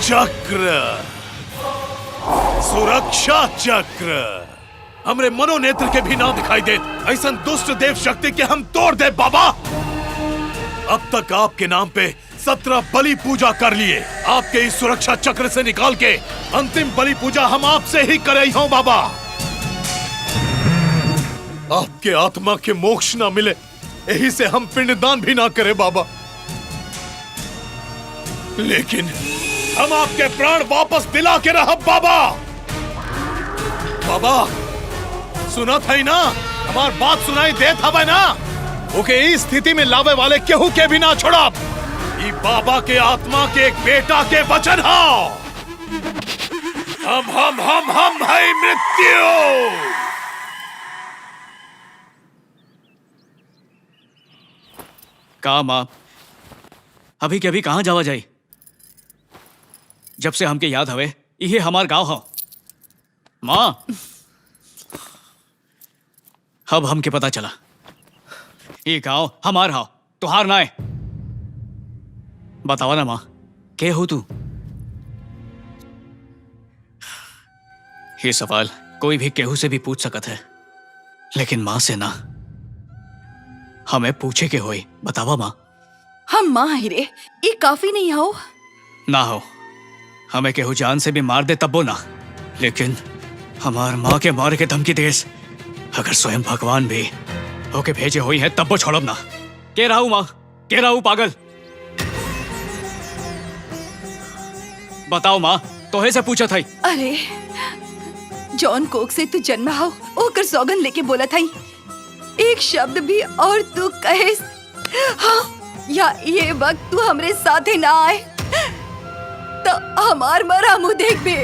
चक्र, सुरक्षा चक्र हमरे मनोनेत्र के भी ना दिखाई दे। ऐसा दुष्ट देव शक्ति के हम तोड़ दे बाबा। अब तक आपके नाम पे 17 बलि पूजा कर लिए। आपके इस सुरक्षा चक्र से निकाल के अंतिम बलि पूजा हम आपसे ही कर रही हूँ बाबा। आपके आत्मा के मोक्ष ना मिले, यही से हम पिंडदान भी ना करें बाबा। लेकिन हम आपके प्राण वापस दिला के रहा बाबा। बाबा, सुना था ही ना, हमार बात सुनाई देत हवे ना। ओके इस स्थिति में लावे वाले केहू के भी ना छोड़ा। ये बाबा के आत्मा के एक बेटा के वचन हो। हम है मृत्यु। का माँ, अभी के अभी कहाँ जावा जाई? जब से हमके याद हवे ये हमार गांव हो। माँ, अब हमके पता चला ये गांव हमार हो, तुहार ना है। बतावा ना माँ, के हो तू? ये सवाल कोई भी केहू से भी पूछ सकत है, लेकिन माँ से ना। हमें पूछे के होई। बतावा माँ। हम माँ ही रे, ये काफी नहीं हो? ना हो, हमें केहू जान से भी मार दे तब्बो ना, लेकिन हमार माँ के मार के धमकी देस अगर स्वयं भगवान भी होके भेजे हुई है तब्बो छोड़ब ना। के रहू माँ, के रहू पागल? बताओ माँ, तोहे से पूछा था। अरे जॉन कोक से तू जन्मा हो, ओकर सौगन लेके बोला था। एक शब्द भी और तू कहे हाँ, या ये वक्त तू हमरे साथे ना आए तो हमार मरा मुंह देख बे।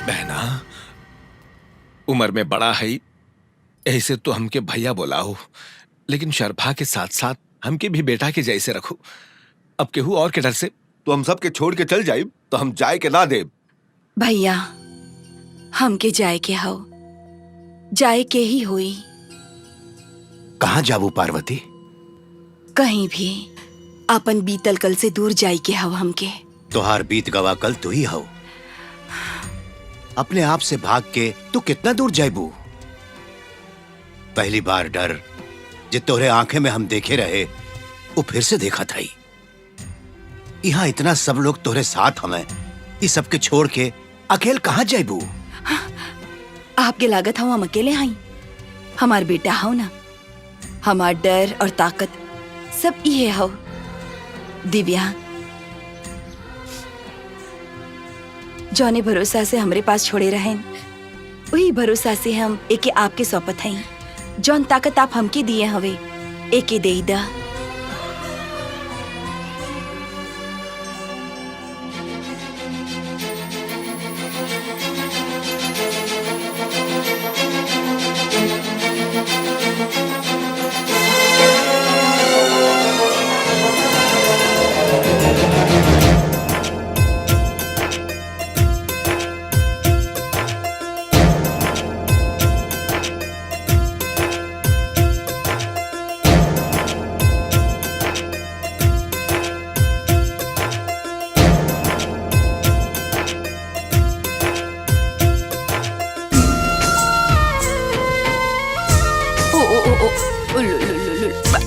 बहना, उम्र में बड़ा है, ऐसे तो हमके भैया बोला हो, लेकिन शर्फा के साथ साथ हमके भी बेटा के जैसे रखो। अब केहू और के डर से तो हम सब के छोड़ के चल जाए तो हम जाए के ना दे। भैया, हमके जाए के हो, जाए के ही हुई। कहाँ जाबू पार्वती? कहीं भी अपन बीतल कल से दूर जाए के हो हमके। तोहार बीत गवा कल तू ही हो। अपने आप से भाग के तू कितना दूर जाबू? पहली बार डर जो तोहरे आंखें में हम देखे रहे वो फिर से देखा था। यहाँ इतना सब लोग तोहरे साथ हमें, इस सब के छोड़ के अकेले कहाँ जाबू? आपके लागत हो हम अकेले हई। हमार बेटा हो ना, हमार डर और ताकत सब ये हो। दिव्या, जौने भरोसा से हमरे पास छोड़े रहें, वही भरोसा से हम एके आपके सौंपत हई। जौन ताकत आप हमके दिए हवे, एके दे दा।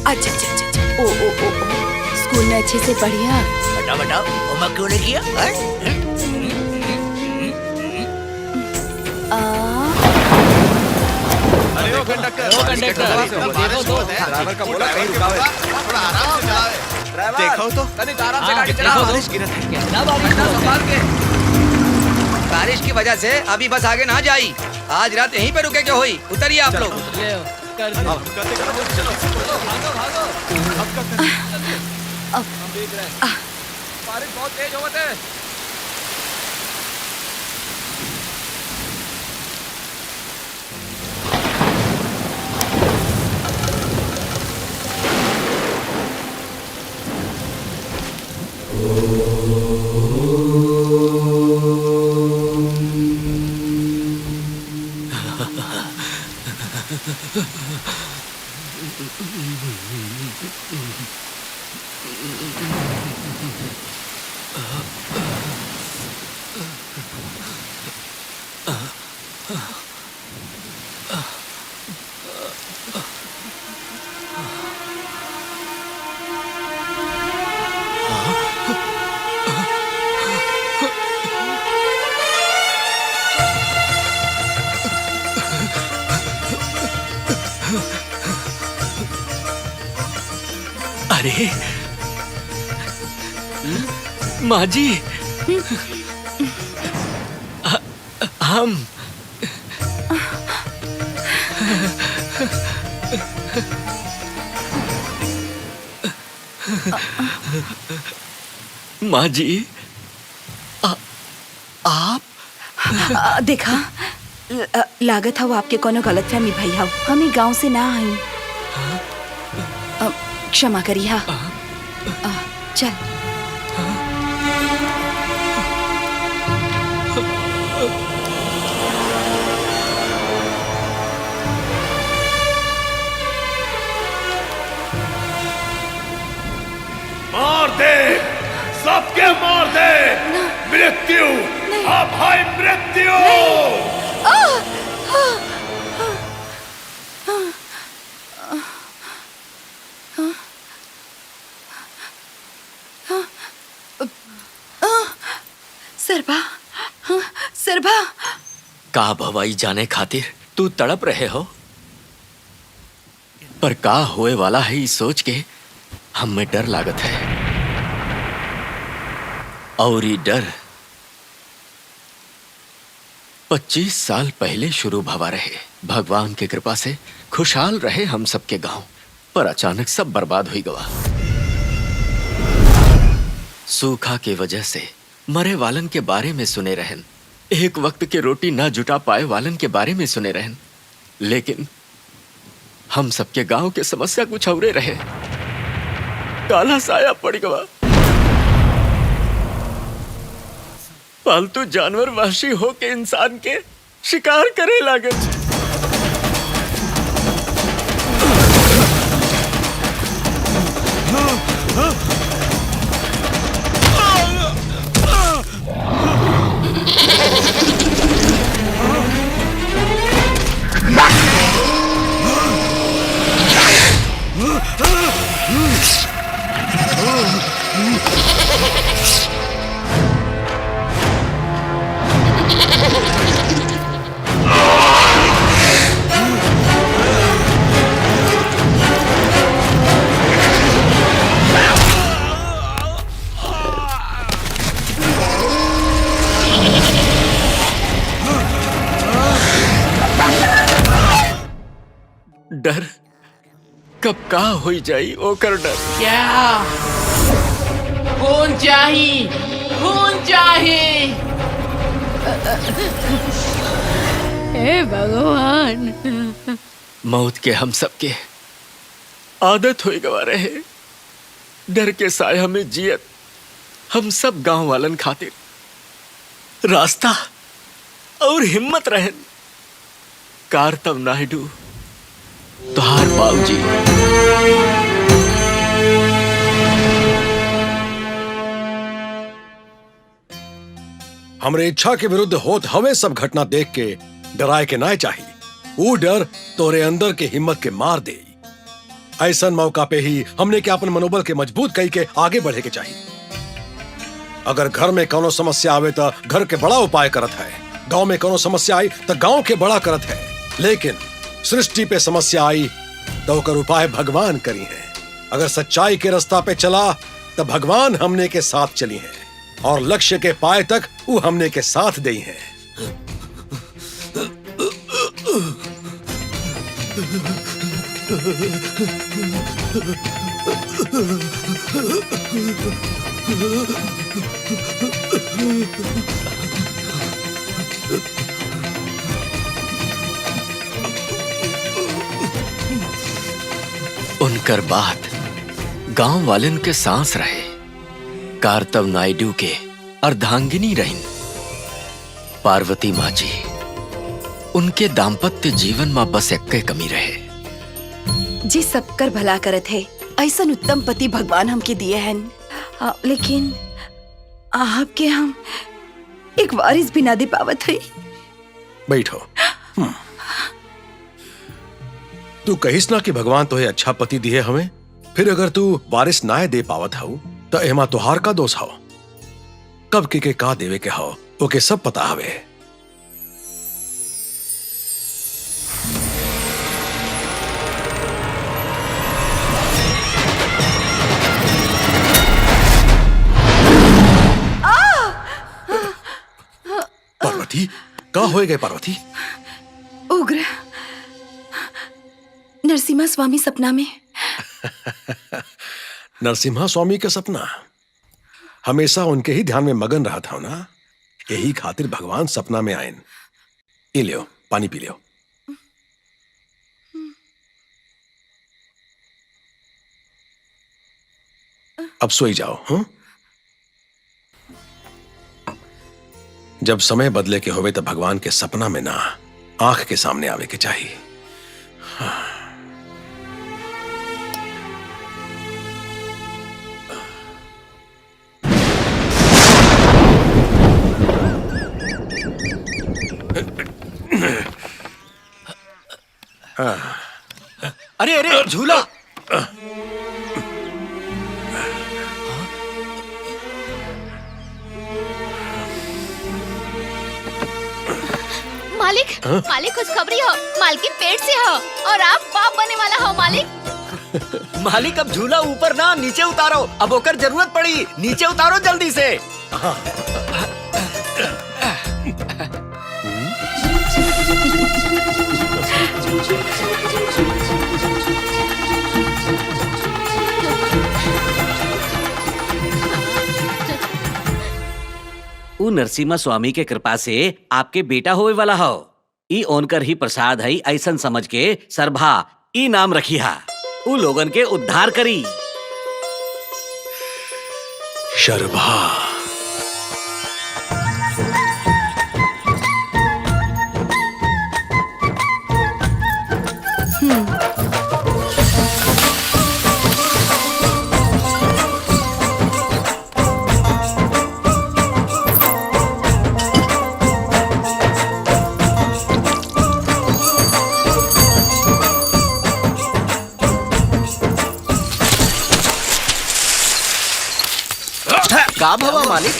अच्छा अच्छा अच्छा अच्छा। ओ ओ ओ ओ, स्कूल में अच्छे से पढ़िया। बताओ बताओ, होमवर्क क्यों नहीं किया? अरे ओ कंडक्टर, देखो तो ड्राइवर का बोला कहीं रुका है, थोड़ा आराम से चलाओ। देखो तो तनिक आराम से गाड़ी चलाओ। बारिश गिरत है क्या? क्या बारिश ना संभाल के। बारिश की वजह से अभी बस आगे ना जाई। आज रात यहीं पे रुके क्या हुई? उतरिए आप लोग। बारिश बहुत तेज होवत है। अरे माँ जी, हम माँ जी, आप देखा, लागत हो आपके कोनो गलतफहमी भई हो। हम ही गांव से ना आई। क्षमा करिए। चल। मार दे, सबके मार दे। मृत्यु, अब है मृत्यु। सरभा, सरभा, का भवाई जाने खातिर तू तड़प रहे हो, पर का होए वाला है ये सोच के हम में डर लागत है। और ये डर 25 साल पहले शुरू भवा रहे। भगवान की कृपा से खुशहाल रहे हम सबके गांव, पर अचानक सब बर्बाद हुई गवा। सूखा के वजह से मरे वालन के बारे में सुने रहन, एक वक्त के रोटी ना जुटा पाए वालन के बारे में सुने रहन, लेकिन हम सबके गांव के समस्या कुछ औरे रहे। काला साया पड़ गवा। पालतू जानवर वहशी हो के इंसान के शिकार करे लागे। डर कब का हो जाई ओकर डर। क्या खून चाहिए, खून चाहिए। हे भगवान। मौत के हम सबके आदत हो गवा रहे। डर के साया में जियत हम सब गांव वालन खातिर रास्ता और हिम्मत रहन। कार्तव नायडू तुहार बाबूजी। हमरे इच्छा के विरुद्ध होत हवे सब घटना देख के डराए के ना चाहिए। वो डर तोरे अंदर के हिम्मत के मार दे। ऐसा मौका पे ही हमने के अपन मनोबल के मजबूत कई के आगे बढ़े के चाहिए। अगर घर में कोनो समस्या आवे तो घर के बड़ा उपाय करत है, गांव में कोनो समस्या आई तो गांव के बड़ा करत है, लेकिन सृष्टि पे समस्या आई तो ओकर उपाय भगवान करी है। अगर सच्चाई के रास्ता पे चला तो भगवान हमने के साथ चली है और लक्ष्य के पाए तक वो हमने के साथ दई है। उनकर बात गांव वालन के सांस रहे। कार्तव नायडू के अर्धांगिनी रहीन। पार्वती माँ जी उनके दाम्पत्य जीवन में बस एक कमी रहे। जी सबकर भला करत है। ऐसा उत्तम पति भगवान हमके दिए हैं, लेकिन आपके हम एक वारिस भी ना दे पावत है। बैठो। तू कहिस ना कि भगवान तुहे अच्छा पति दिए हमें, फिर अगर तू वारिस ना दे पावत हूँ तो एमा तुहार का दोष हो। कब के का देवे के हो ओके सब पता हवे। पार्वती का होए गए पार्वती? उग्र नरसिम्हा स्वामी सपना में। नरसिम्हा स्वामी का सपना हमेशा उनके ही ध्यान में मगन रहा था ना, यही खातिर भगवान सपना में आए। ये लियो पानी पी लियो। अब सोई जाओ। हाँ, जब समय बदले के होवे तो भगवान के सपना में ना आंख के सामने आवे के चाहिए। हाँ। अरे अरे झूला। मालिक, मालिक खुशखबरी हो। मालकिन पेट से हो और आप बाप बनने वाला हो मालिक। मालिक अब झूला ऊपर ना नीचे उतारो, अब ओकर जरूरत पड़ी। नीचे उतारो जल्दी से। ऊ नरसिम्हा स्वामी के कृपा से आपके बेटा होए वाला हो। ई ओनकर ही प्रसाद है, ऐसन समझ के सरभा ई नाम रखी हा। ऊ लोगन के उद्धार करी। शर्भा का भवा मालिक?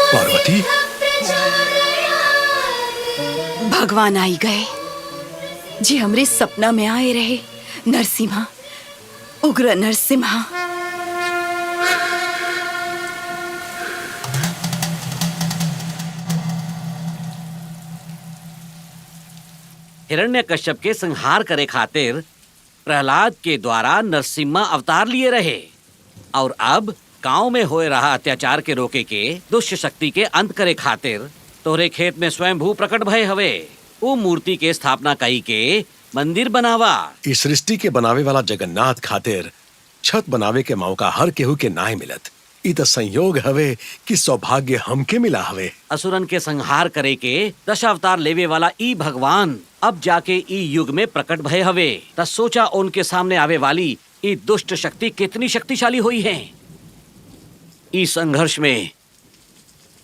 पार्वती, भगवान आई गए जी, हमरे सपना में आए रहे। नरसिम्हा, उग्र नरसिम्हा। हिरण्यकश्यप के संहार करे खातिर प्रहलाद के द्वारा नरसिम्हा अवतार लिए रहे और अब गांव में होए रहा अत्याचार के रोके के दुष्ट शक्ति के अंत करे खातिर तोहरे खेत में स्वयंभू प्रकट भय हवे। वो मूर्ति के स्थापना कई के मंदिर बनावा। इस सृष्टि के बनावे वाला जगन्नाथ खातिर छत बनावे के मौका हर केहू के नाय मिलत। ई तो संयोग हवे कि सौभाग्य हमके मिला हवे। असुरन के संहार करे के दशावतार लेवे वाला ई भगवान अब जाके ई युग में प्रकट भय हवे। त सोचा उनके सामने आवे वाली ई दुष्ट शक्ति कितनी शक्तिशाली हुई है। इस संघर्ष में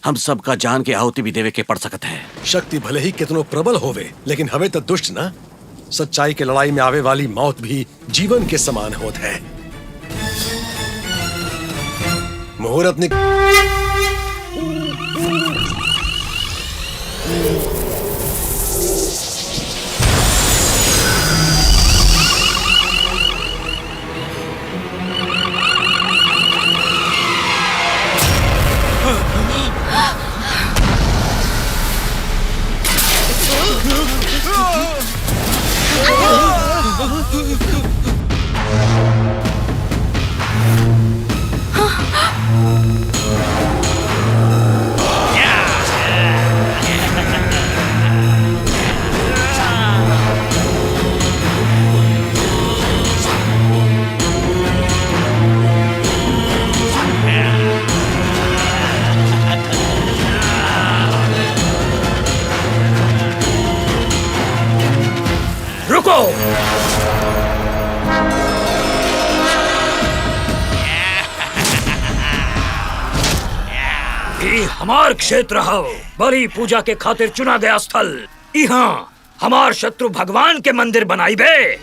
हम सबका जान के आहुति भी देवे के पड़ सकत है। शक्ति भले ही कितनो प्रबल होवे, लेकिन हवे तो दुष्ट ना। सच्चाई के लड़ाई में आवे वाली मौत भी जीवन के समान होत है। मुहूर्त रुको। ये हमार क्षेत्र हो, बलि पूजा के खातिर चुना गया स्थल। यहाँ हमार शत्रु भगवान के मंदिर बनाई बे,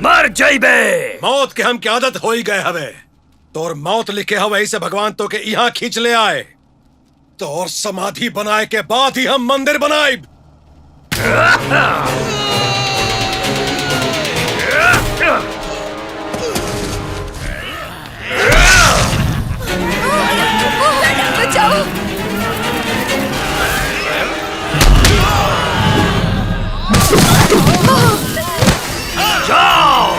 मर जाइबे। मौत के हम की आदत हो ही गए हवे। तोर मौत लिखे हवे से भगवान तो के यहाँ खींच ले आए। तोर समाधि बनाए के बाद ही हम मंदिर बनाए। बचाओ। जाओ।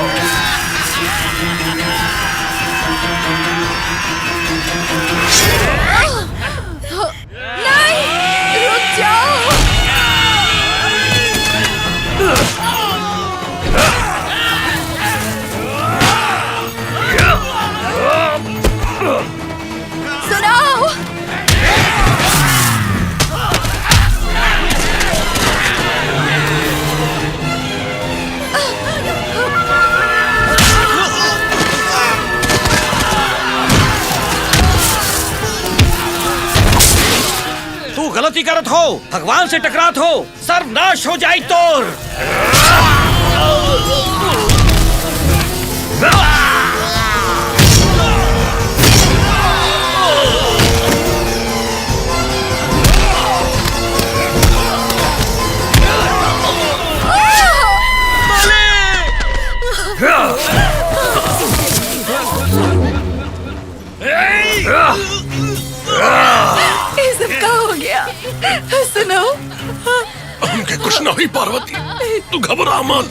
नहीं, रुक जाओ। सुनाओ। तू गलती करत हो, भगवान से टकरात हो, सर्वनाश हो जाए तोर। सुनो, हमके कुछ नहीं पार्वती, तू घबरा मत।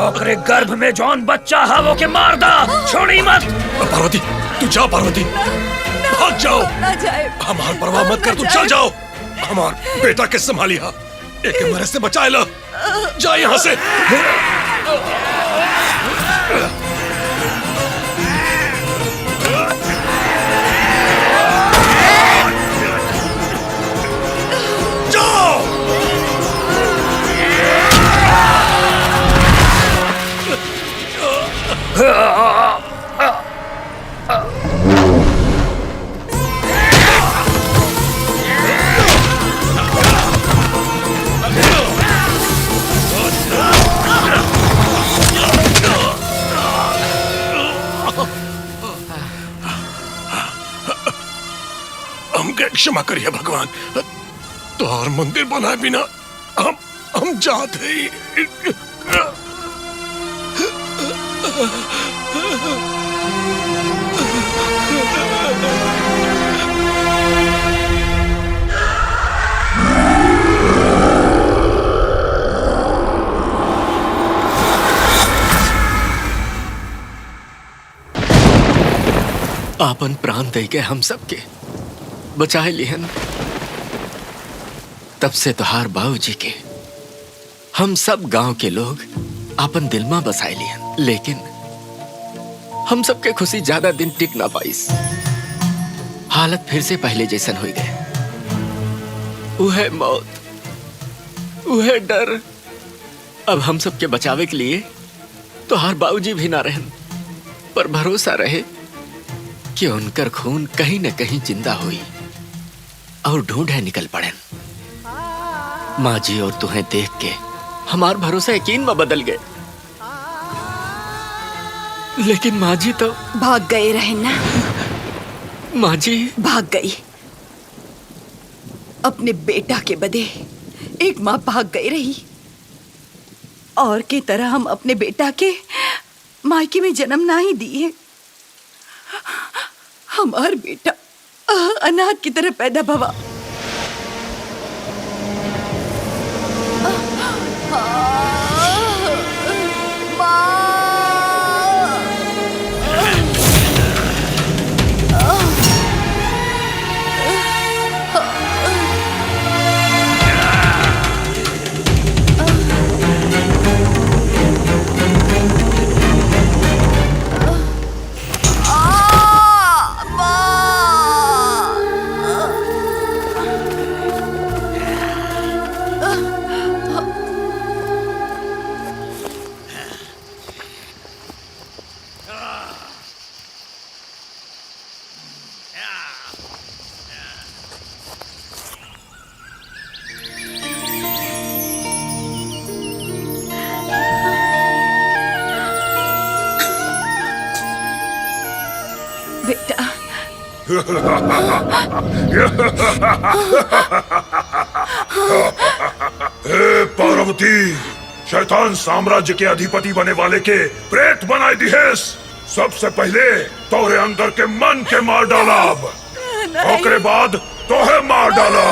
ओकरे गर्भ में जौन बच्चा है वो के मार दा, छोड़ी मत। पार्वती तू जा, पार्वती भाग जाओ। ना जाए। हमार परवाह मत कर, तू चल जाओ। हमार बेटा के संभालिया, एक मरे से बचाए ला। जा यहाँ से। हमके क्षमा करिए भगवान, तो और मंदिर बनाए बिना हम जाते ही। आपन प्राण दे के हम सबके बचाए लिहन। तब से तोहार बाबूजी के हम सब गांव के लोग अपन दिल में बसाए लिहन, लेकिन हम सबके खुशी ज्यादा दिन टिक ना पाइस। हालत फिर से पहले जैसन हो गए। वह मौत, वह डर। अब हम सबके बचावे के लिए तोहार बाबूजी भी ना रहन, पर भरोसा रहे कि उनकर खून कहीं न कहीं जिंदा हुई और ढूंढे निकल पड़न। माँ जी और तुम्हें देख के हमार भरोसा यकीन में बदल गए, लेकिन माँ जी तो भाग गए रहे ना। माँ जी भाग गई, अपने बेटा के बदे एक माँ भाग गई रही। और की तरह हम अपने बेटा के मायके में जन्म ना ही दिए। हमार बेटा अनाथ की तरह पैदा भवा। बेटा हे पार्वती, शैतान साम्राज्य के अधिपति बने वाले के प्रेत बनाए दिहेस। सबसे पहले तोरे अंदर के मन के मार डाला, ओकरे बाद तोहे मार डाला।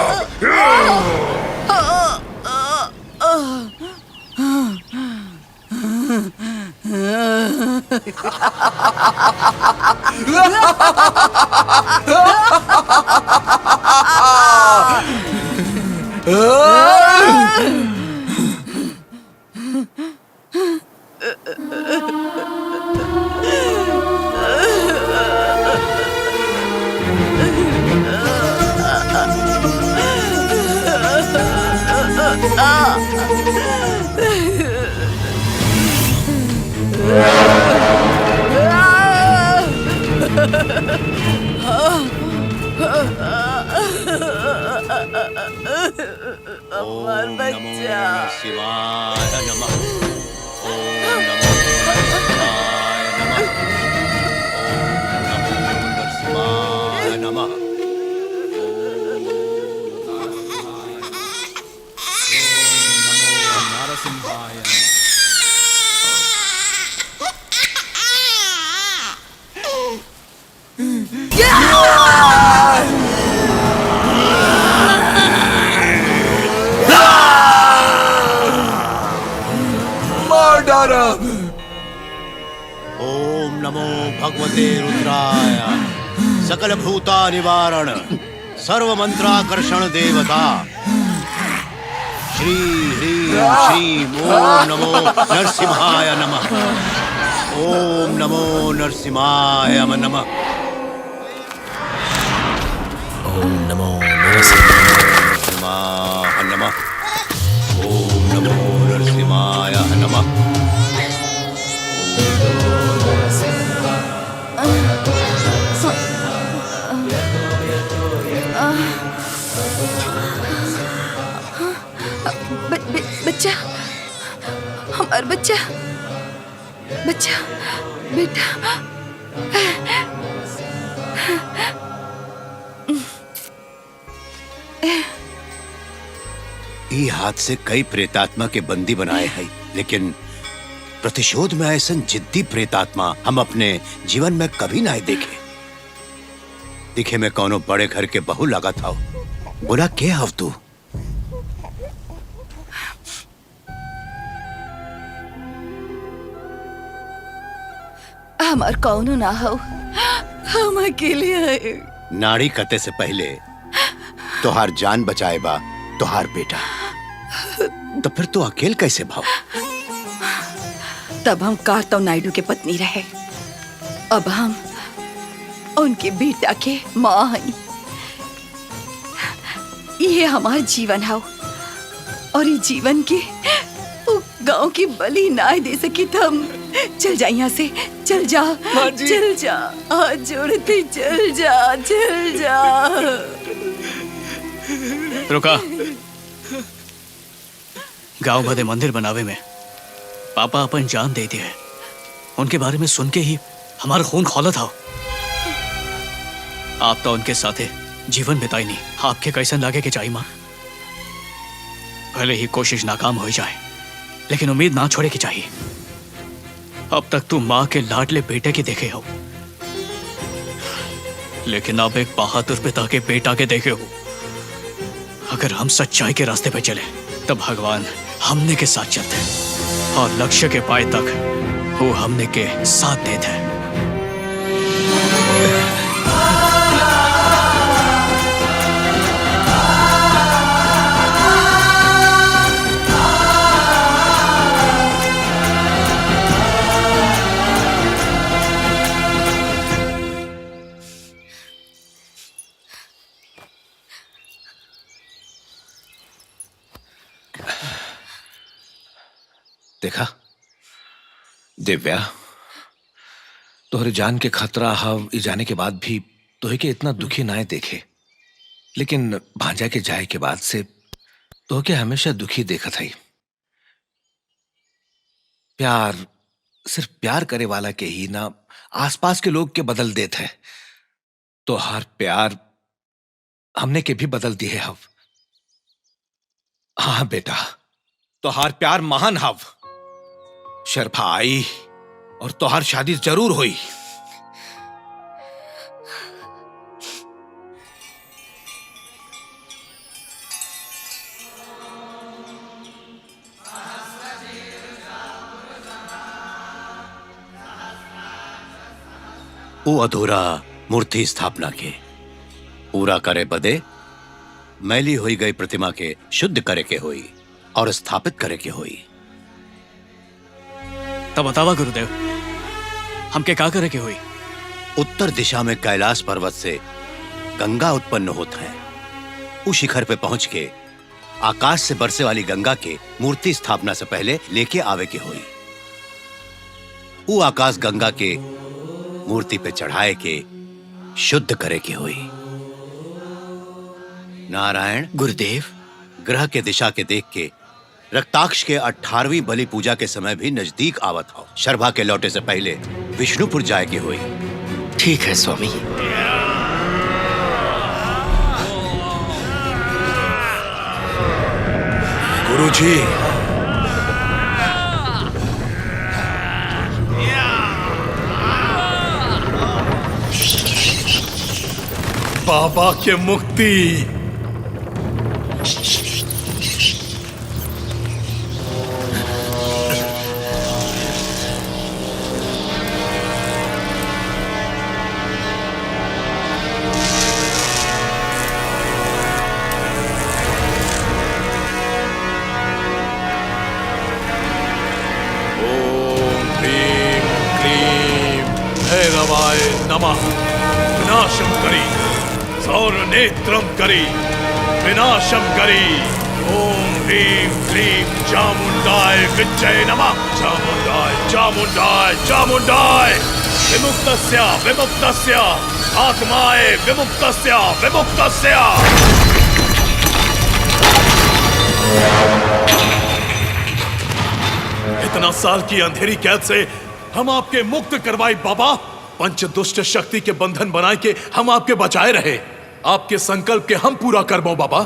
हमार बच्चा। शिवाय नमः। ओम नमो नमः। मार डाला। ओम नमो भगवते रुद्राय सकल भूता निवारण सर्व मंत्राकर्षण देवता श्री ह्रीं श्रीं ओम नमो नरसिंहाय नमः। ओम नमो नरसिंहाय नमः। ओम नमो नरसिंहाय नमः। ओम नमो नरसिंहाय नमः। बच्चा, हमार बच्चा, बच्चा, बेटा। ई हाथ से कई प्रेतात्मा के बंदी बनाए हैं, लेकिन प्रतिशोध में ऐसा जिद्दी प्रेतात्मा हम अपने जीवन में कभी ना देखे। दिखे में कौनो बड़े घर के बहू लगा था। बोला के हव तू? हमार कौनो ना हो, हम अकेले आए। नाड़ी कते से पहले तोहार जान बचाए बा तोहार बेटा, तो फिर तू अकेल कैसे भाव? तब हम कार्तो नायडू के पत्नी रहे, अब हम उनके बेटा के माँ हई। ये हमार जीवन है और ये जीवन के गांव की बलि ना दे सकी। तो हम चल जा यहाँ से, चल जा, चल जा, हाथ जोड़ते चल जा, चल जा। रुका। गांव भदे मंदिर बनावे में पापा अपन जान दे दिए। उनके बारे में सुन के ही हमारा खून खौला था। आप तो उनके साथे जीवन बिताई नहीं। आपके कैसन लागे के चाहिए माँ? भले ही कोशिश नाकाम हो जाए, लेकिन उम्मीद ना छोड़े की चाहिए। अब तक तू माँ के लाडले बेटे की देखे हो, लेकिन अब एक बहादुर पिता के बेटा के देखे हो। अगर हम सच्चाई के रास्ते पे चले तब भगवान हमने के साथ चलते हैं और लक्ष्य के पाए तक वो हमने के साथ देते हैं। देखा दिव्या, तोहरे जान के खतरा हव ई जाने के बाद भी तोहे के इतना दुखी ना देखे, लेकिन भांजा के जाए के बाद से तोहे के हमेशा दुखी देखा था। प्यार सिर्फ प्यार करे वाला के ही ना, आसपास के लोग के बदल देते हैं। तो हर प्यार हमने के भी बदल दिए हव। हाँ बेटा, तोहार प्यार महान हव। शर्फा आई और तोहार शादी जरूर हुई। वो अधूरा मूर्ति स्थापना के पूरा करे बदे मैली हुई गई प्रतिमा के शुद्ध करे के हुई और स्थापित करे के हुई। तब बतावा गुरुदेव, हमके का करे के हुई? उत्तर दिशा में कैलाश पर्वत से गंगा उत्पन्न होता है। उस शिखर पे पहुंच के आकाश से बरसे वाली गंगा के मूर्ति स्थापना से पहले लेके आवे के हुई। वो आकाश गंगा के मूर्ति पे चढ़ाए के शुद्ध करे के हुई। नारायण गुरुदेव, ग्रह के दिशा के देख के रक्ताक्ष के 18वीं बलि पूजा के समय भी नजदीक आवत हो। शर्भा के लौटे से पहले विष्णुपुर जाए के हुई। ठीक है स्वामी। गुरुजी, बाबा के मुक्ति। भैरवाय नमः। विनाशम करी, सौर नेत्रम करी, विनाशम करी। ओम ह्रीं क्लीं चामुंडाय विच्चय नमः। चामुंडाय चामुंडाय चामुंडाय। विमुक्तस्य विमुक्तस्य आत्माय विमुक्तस्य विमुक्तस्य। इतना साल की अंधेरी कैद से हम आपके मुक्त करवाए बाबा। पंच दुष्ट शक्ति के बंधन बनाए के हम आपके बचाए रहे। आपके संकल्प के हम पूरा करबो बाबा।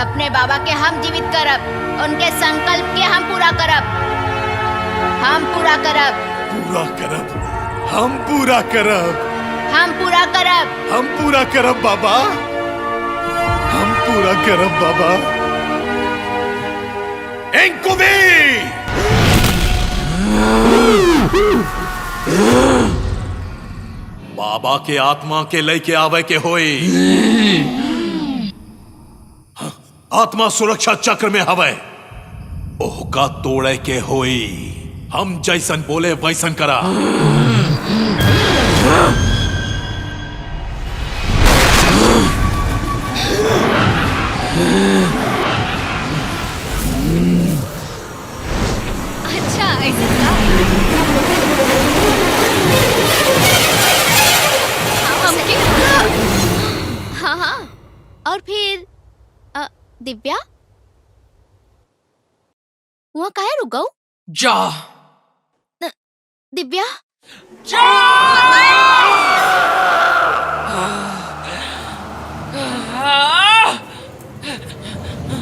अपने बाबा के हम जीवित करब, उनके संकल्प के हम पूरा करब। हम पूरा करब। पूरा करब। हम पूरा करब। हम पूरा करब। हम पूरा करब बाबा। हम पूरा करब बाबा। इंकुबी बाबा के आत्मा के लेके आवे के होई। आत्मा सुरक्षा चक्र में हवे, ओहका तोड़े के होई। हम जैसन बोले वैसन करा। अच्छा ऐसे का? हाँ हाँ। और फिर दिव्या वहाँ काहे रुक गऊ? जा दिव्या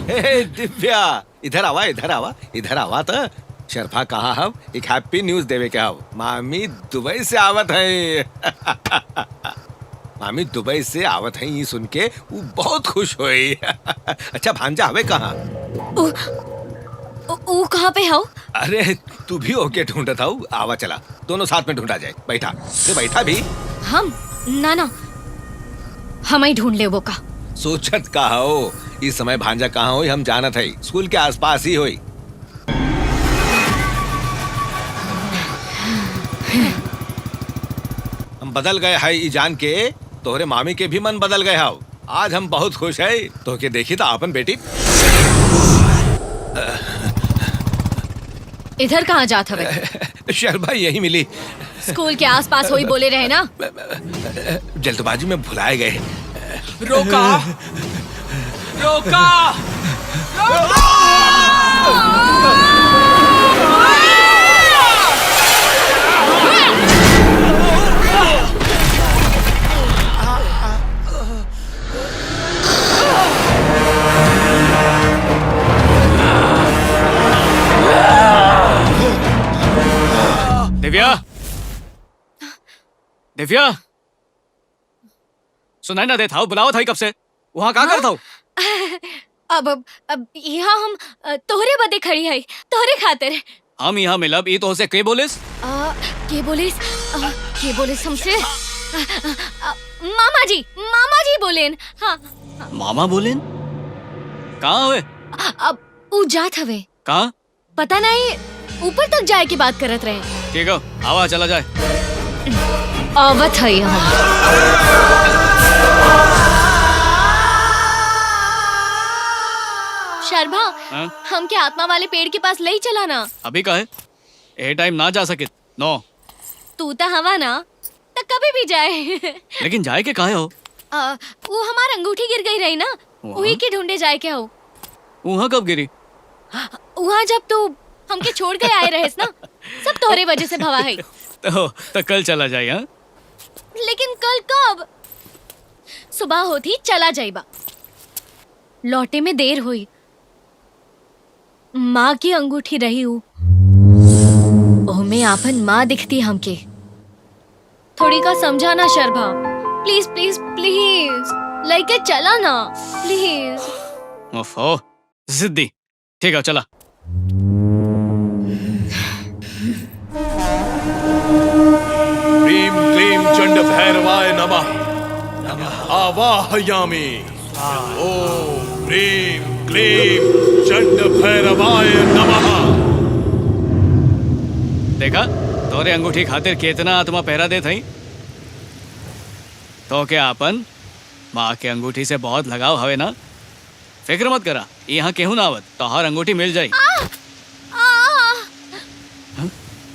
हे दिव्या, इधर आवा इधर आवा इधर आवा। तो शर्फा कहा हम एक हैप्पी न्यूज देवे के हम। मामी दुबई से आवत है। मामी दुबई से आवत है, ये सुन के वो बहुत खुश हुई। अच्छा भांजा हवे कहाँ? वो कहाँ पे हो? अरे तू भी ओके ढूंढत हूँ। आवा चला दोनों साथ में ढूंढा जाए। बैठा तो बैठा भी। हम ना हम ही ढूंढ ले वो का। सोचत कहा हो इस समय भांजा कहाँ हो हम जानत है। स्कूल के आसपास ही होई। हम बदल गए है ये जान के तोहरे मामी के भी मन बदल गए हो। आज हम बहुत खुश है तो के देखी तो आपन बेटी। इधर कहाँ जात हवे? शर्मा यही मिली। स्कूल के आसपास होई बोले रहे ना। जल्दबाजी में भुलाए गए। रोका रोका रोका। दिव्या दिव्या सुनाई ना देता हूँ। बुलाओ था कब से? वहाँ क्या करता हूँ? अब यहाँ हम तोहरे बदे खड़ी है, तोहरे खातिर। हम यहाँ मिलब ई तो से के बोलिस? के बोलिस हमसे? मामा जी बोलेन। हाँ मामा बोलेन? कहाँ हुए? अब ऊ जात हवे। कहाँ? पता नहीं, ऊपर तक जाए की बात करत रहे। ठीक है आवा चला जाए। आवत है यहाँ। शर्मा हम के आत्मा वाले पेड़ के पास ले ही चला ना। अभी का है? ए टाइम ना जा सके। नो तू तो हवा ना तो कभी भी जाए। लेकिन जाए के काहे हो? वो हमार अंगूठी गिर गई रही ना, वही के ढूंढे जाए के हो। वहाँ कब गिरी? वहाँ जब तू हमके छोड़ के आए रहेस ना, सब तोहरे वजह से भवा है। तो कल चला जाए। हाँ, लेकिन कल कब? सुबह होती चला जाइबा, लौटे में देर हुई। माँ की अंगूठी रही हूँ, ओहमे आपन माँ दिखती हमके। थोड़ी का समझाना शर्भा, प्लीज प्लीज प्लीज लेके चला ना प्लीज। ओफो, जिद्दी। ठीक है चला। ह्रीं क्लीं चंड भैरवाय नमः। आवाहयामि। ओम ह्रीं क्लीं चंड भैरवाय नमः। देखा तोरे अंगूठी खातिर कितना आत्मा पहरा दे थई। तो के आपन माँ के अंगूठी से बहुत लगाव हवे ना, फिक्र मत करा, यहाँ केहू ना आवत, तो हर अंगूठी मिल जाई।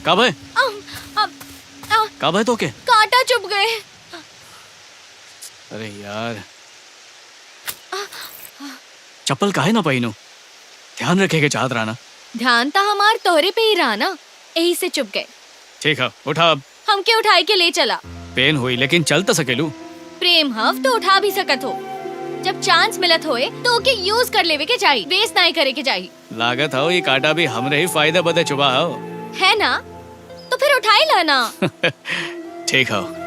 कब है? कब है तो के? कांटा चुभ गए। अरे यार, चप्पल काहे ना पहनू, ध्यान रखे के चाहत रहा ना। ध्यान तो हमार तोहरे पे ही रहा ना, यही से चुप गए। ठीक है उठा, अब हमके उठाई के ले चला। पेन हुई लेकिन चल तो सकेलू। प्रेम हव तो उठा भी सकत हो, जब चांस मिलत होए तो ओके यूज कर लेवे के चाहिए, वेस्ट नहीं करे के चाहिए। लागत हो ये कांटा भी हमरे ही फायदे बदे चुबा हो। है ना, तो फिर उठाई लाना। ठीक है।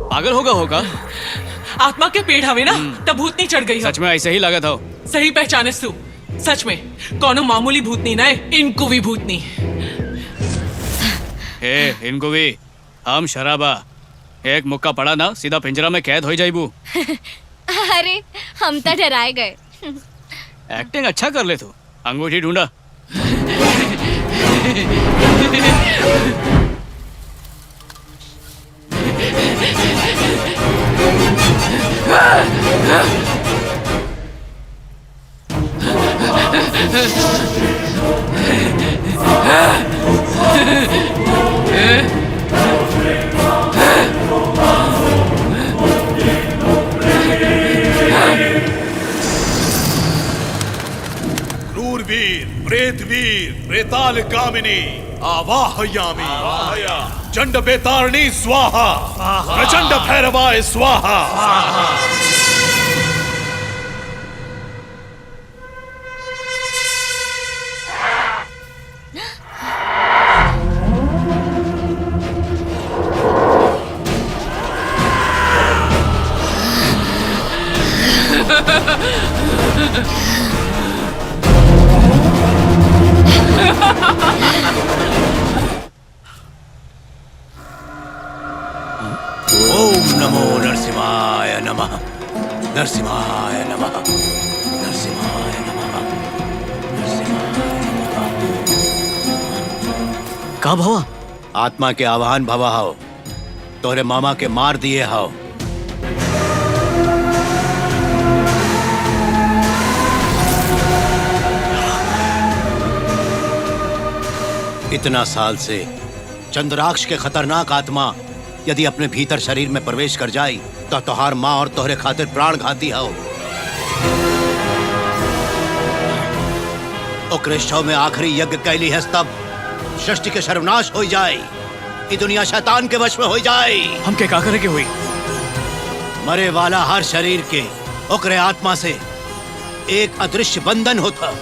पागल होगा आत्मा के पेड़ हवे ना, तब भूतनी चढ़ गई। सच में ऐसे ही लागत हो। सही पहचाने तू, सच में कोनो मामूली भूतनी ना, इनको भी भूतनी। इनको भी हम शराबा, एक मुक्का पड़ा ना सीधा पिंजरा में कैद हो जाइबू। अरे हम तो डराए गए। एक्टिंग अच्छा कर ले तू। अंगूठी ढूंढा। क्रूरवीर, प्रेतवीर, प्रेताल कामिनी आवाहयामि। चंड बेतारणी स्वाहा, प्रचंड भैरवाय स्वाहा। ओम नमो नरसिंहाय नमः। नरसिंहाय नमः। नरसिंहाय नमः। का भवा? आत्मा के आवाहन भवा हो, तोरे मामा के मार दिए हो। इतना साल से चंद्राक्ष के खतरनाक आत्मा यदि अपने भीतर शरीर में प्रवेश कर जाए तो तोहार माँ और तोहरे खातिर प्राण घाती हो। ओकरे शव में आखिरी यज्ञ कैली है, तब सृष्टि के सर्वनाश हो जाए, ये दुनिया शैतान के वश में हो जाए। हम के का करे के हुई? मरे वाला हर शरीर के ओकरे आत्मा से एक अदृश्य बंधन होता।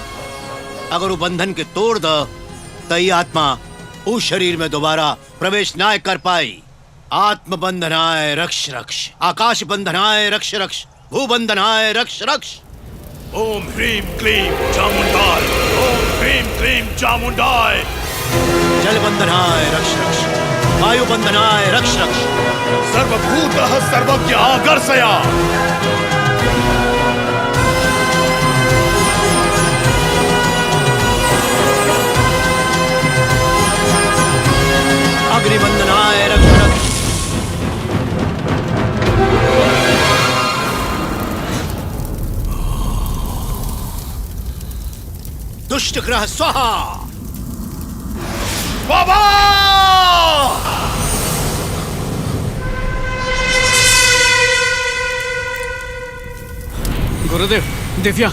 अगर वो बंधन के तोड़ दो तो ये आत्मा उस शरीर में दोबारा प्रवेश ना कर पाई। आत्म बंधनाय रक्ष रक्ष, आकाश बंधनाय रक्ष रक्ष, भूबंधनाय रक्ष रक्ष। ओम ह्रीं क्लीं चामुंडाय, ओम ह्रीं क्लीं चामुंडाय। जल बंधनाय रक्ष रक्ष, वायु बंधनाय रक्ष रक्ष, सर्वभूतः सर्वज्ञ आगर्षया। अग्निबंधनाय रक्ष रक्ष, दुष्ट ग्रह स्वाहा। बाबा! गुरुदेव, दिव्या।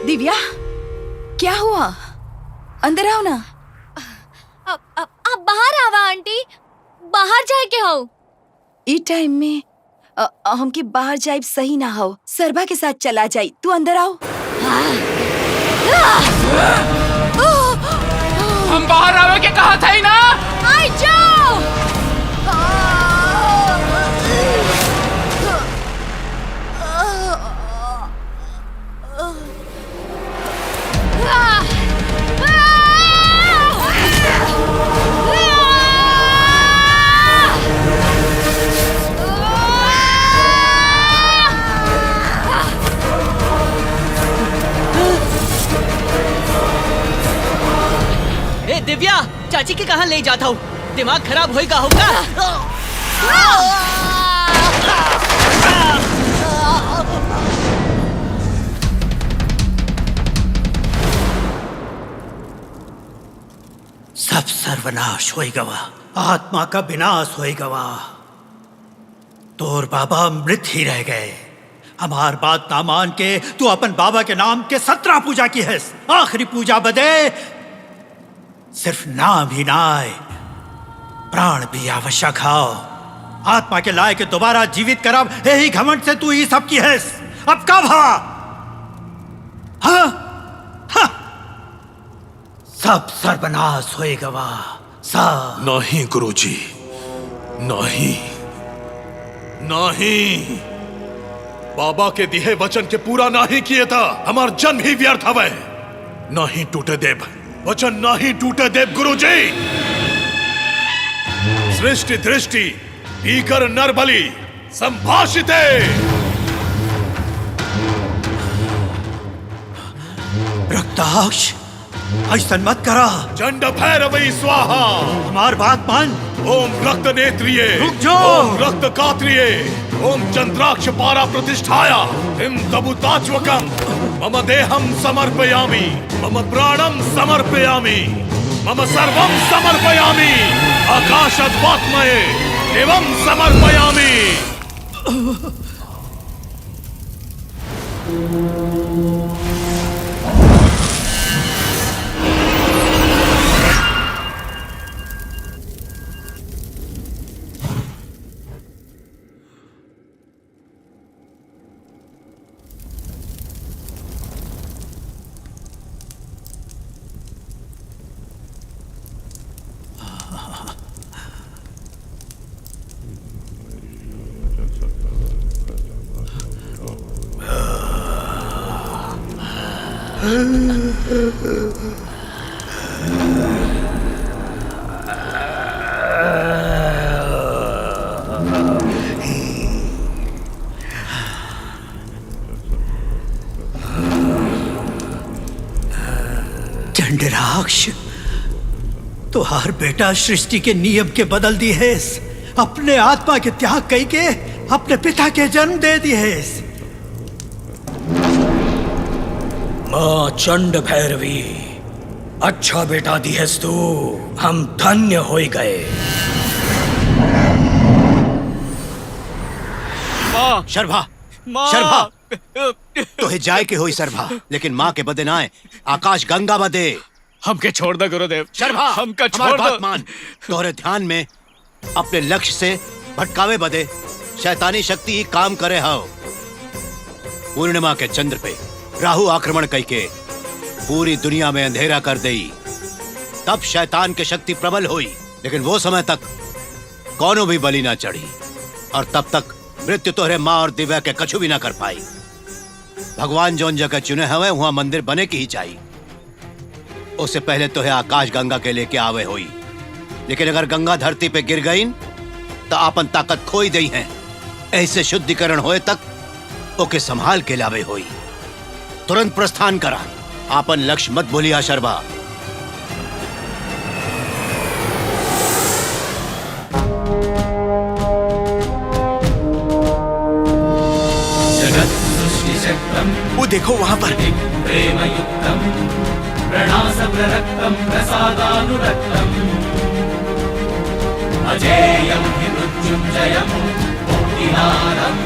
दिव्या, क्या हुआ? अंदर आओ ना। आप बाहर आवा आंटी, बाहर जाए के हो। ई टाइम में हमके बाहर जाए सही ना हो। सरबा के साथ चला जाई, तू अंदर आओ। हम बाहर आवे के कहा था ही ना। आई जाओ। दिव्या, चाची के कहाँ ले जाता हूँ? दिमाग खराब होएगा होगा। सब सर्वनाश होएगा, आत्मा का विनाश होएगा। तोर बाबा मृत ही रह गए। हमार बात ना मान के तू अपन बाबा के नाम के 17 पूजा की है। आखिरी पूजा बदे सिर्फ नाम ही ना आए, प्राण भी आवश्यक हो। आत्मा के लाए के दोबारा जीवित करब, यही घमंड से तू ही सब की है। अब कब हाँ? सब सर्वनाश होएगा। सब नहीं गुरुजी, नहीं नहीं। बाबा के दिए वचन के पूरा नहीं किए था, हमार जन्म ही व्यर्थ हवे। नहीं टूटे देव वचन, नहीं टूटे देव गुरुजी। सृष्टि दृष्टि भीकर नर बलि संभाषिते। रक्ताक्ष, ऐसा मत करा। चंड भैरवी स्वाहा। हमार बात मान। ओम रक्त नेत्रिये, रुक जाओ। ओम रक्त कात्रिये, ओम चंद्राक्ष पारा प्रतिष्ठाया, हिम तबुताच्वकम, मम देहम समर्पयामि, मम प्राणम समर्पयामि, मम सर्वम समर्पयामि, आकाशद्वात्मये एवं समर्पयामि। चंडराक्ष, तुहार बेटा सृष्टि के नियम के बदल दी है। अपने आत्मा के त्याग कई के अपने पिता के जन्म दे दिए। माँ चंड भैरवी, अच्छा बेटा दिहेस तू, हम धन्य हो गए। शर्भा, शर्भा, तो जाए के होई शर्भा, लेकिन माँ के बदे ना आए, आकाश गंगा बदे। हमके छोड़ दो गुरुदेव। शर्भा, हमका हमारी छोड़ बात दो। मान। तोहरे ध्यान में अपने लक्ष्य से भटकावे बदे शैतानी शक्ति ही काम करे हो। पूर्णिमा के चंद्र पे राहु आक्रमण करके पूरी दुनिया में अंधेरा कर देई, तब शैतान की शक्ति प्रबल हुई, लेकिन वो समय तक कौनो भी बलि ना चढ़ी, और तब तक मृत्यु तोहरे माँ और दिव्या के कछु भी ना कर पाई। भगवान जौन जगह चुने हवे वहां मंदिर बने की ही चाहिए। उससे पहले तोहे आकाश गंगा के लेके आवे हुई, लेकिन अगर गंगा धरती पे गिर गई तो आपन ताकत खोई दई है। ऐसे शुद्धिकरण होए तक ओके संभाल के लावे हुई। तुरंत प्रस्थान करा, आपन लक्ष्य मत भूलिया शर्मा। वो देखो वहां पर। प्रेमयुक्तम् प्रणासप्ररक्तम् प्रसादानुरक्तम् अजेयं हि मृत्युञ्जयम् मुक्तिदानम्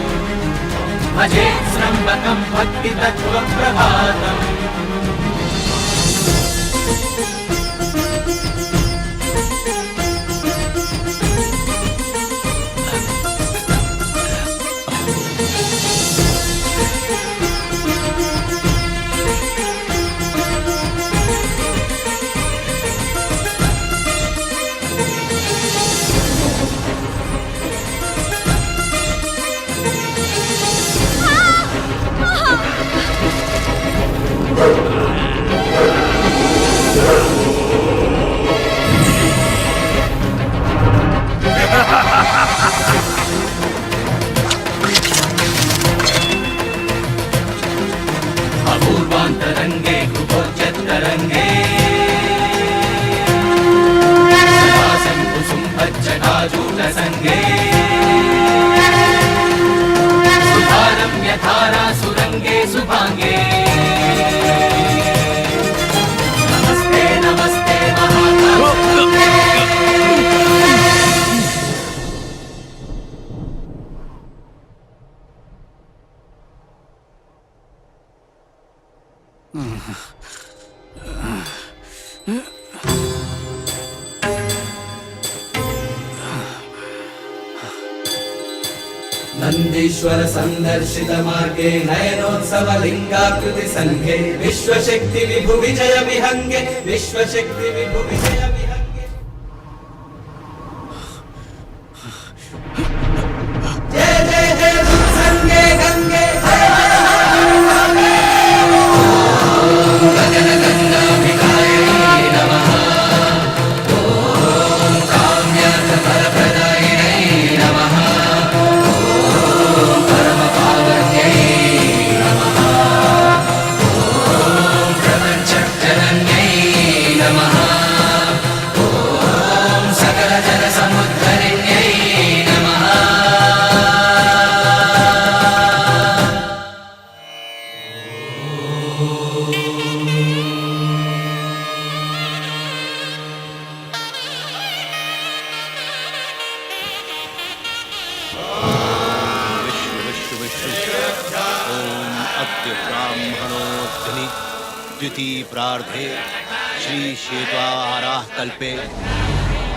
अजेत्स्रम्बकं भक्तितत्त्वप्रभातम्। अपूर्वान्तरङ्गे कुपोज्जत्तरङ्गे शङ्कुसुम्भज्जटाजूटसङ्गे सुधारं यथारा सुरङ्गे सुभाङ्गे। नमस्ते नमस्ते महाकाले। नन्दीश्वर संदर्शित मार्गे नयनोत्सव लिंगाकृति संघे विश्वशक्ति विभु विजय विहंगे विश्वशक्ति विभु विजय विहंगे। जय जय जय संगे गंगे हर हर हर महादेव। गगन गंगाभिकायै नमः। ओम काम्यार्थ फलप्रदायिनै नमः। प्रार्थे श्री श्वेताहाराः कल्पे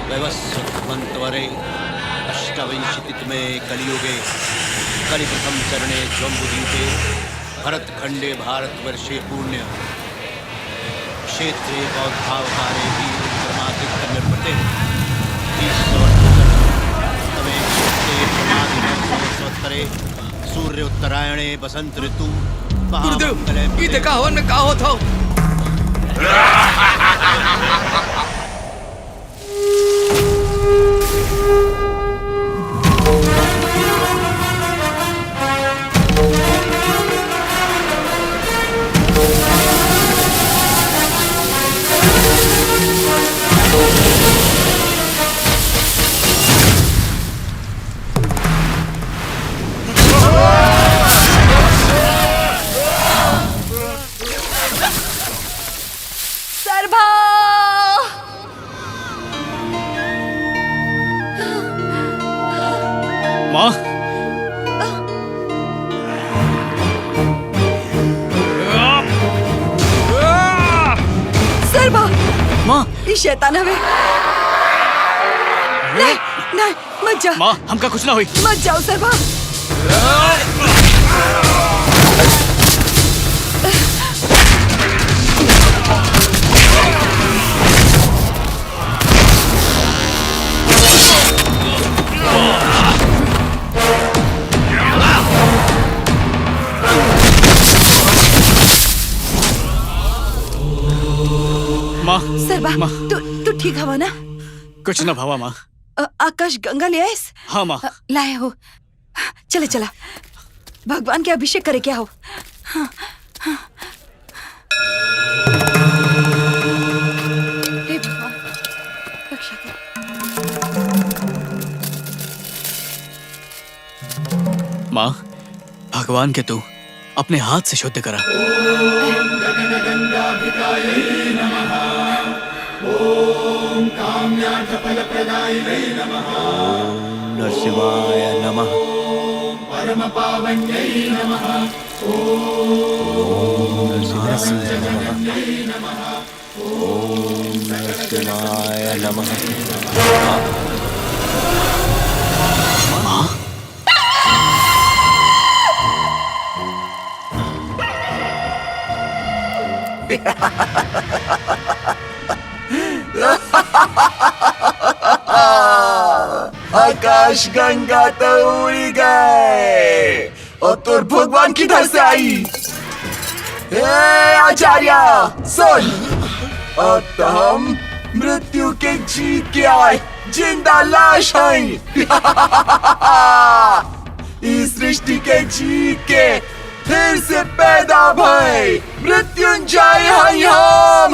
वैवस्वतमन्त्वरे अष्टविंशतितमे कलियुगे कलिप्रथम चरणे जम्बुद्वीपे भरतखंडे भारतवर्षे पुण्य क्षेत्रे बौद्धावतारे भी विक्रमादित्य निर्पते तमे क्षेत्रे सूर्य उत्तरायणे बसंत ऋतु। गुरुदेव, ये देखा हवन में का होता हो? ये शैतान हवे। नहीं नहीं मत जा। माँ हमका कुछ ना हुई। मत जाओ सरभा। माँ सरभा तू ठीक हवा ना? कुछ ना भावा माँ। आकाश गंगा ले आयस? हाँ माँ। लाए हो। चले चला भगवान के अभिषेक करे क्या हो। हाँ, हाँ। हे भगवान रक्षा कर। माँ भगवान के तू अपने हाथ से शुद्ध करा। ओम काम्यार्थफलप्रदायिने नमः। ओम नरसिंहाय नमः। परम पावन्यै नमः। ओम नरसिंहाय नमः। ओम नरसिंहाय नमः। आकाश गंगा तो उड़ी गए और तुर भगवान किधर से आई? आचार्य सुन, अब तो हम मृत्यु के जीत के आए जिंदा लाश हैं। इस सृष्टि के जीत के फिर से पैदा भय मृत्युंजय हैं हम।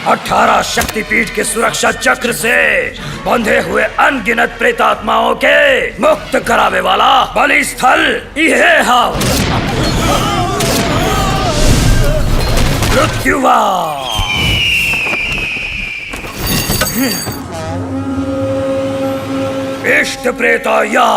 18 शक्तिपीठ के सुरक्षा चक्र से बंधे हुए अनगिनत प्रेतात्माओं के मुक्त करावे वाला बलि स्थल ये है। मृत्युवा इष्ट प्रेताया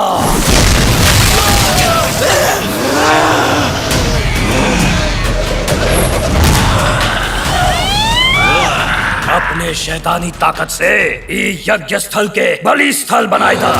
अपने शैतानी ताकत से यज्ञ स्थल के बलि स्थल बनाए था।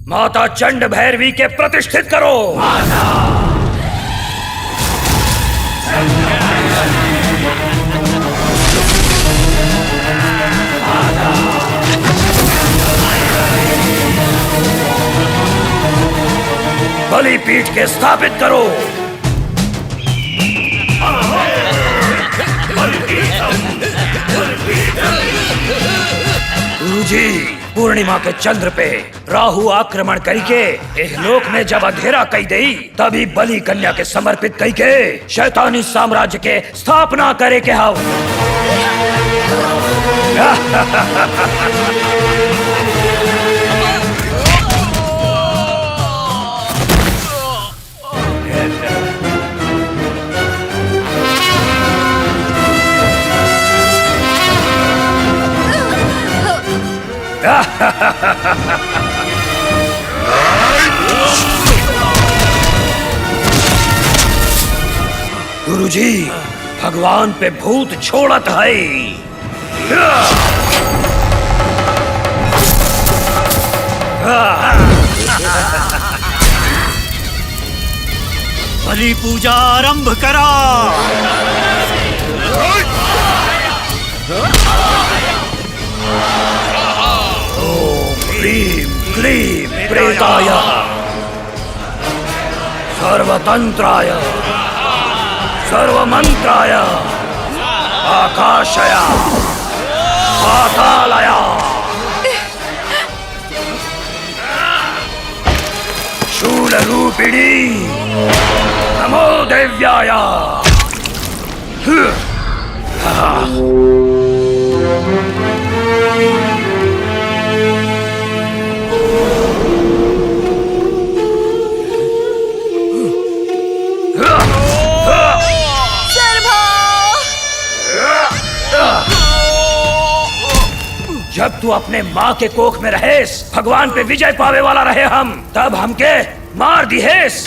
माता चंड भैरवी के प्रतिष्ठित करो। बलिपीठ के स्थापित करो। गुरुजी पूर्णिमा के चंद्र पे राहु आक्रमण करके इस लोक में जब अंधेरा कई दई तभी बलि कन्या के समर्पित कई के शैतानी साम्राज्य के स्थापना करे के हाउ। गुरुजी भगवान पे भूत छोड़त है। बलि पूजा आरंभ करा। क्लीं क्लीं प्रेताय सर्वतंत्राय सर्वमंत्राय आकाशय पातालय शूलरूपिणी नमो देव्याय। जब तू अपने माँ के कोख में रहेस, भगवान पे विजय पावे वाला रहे हम, तब हमके मार दिहेस।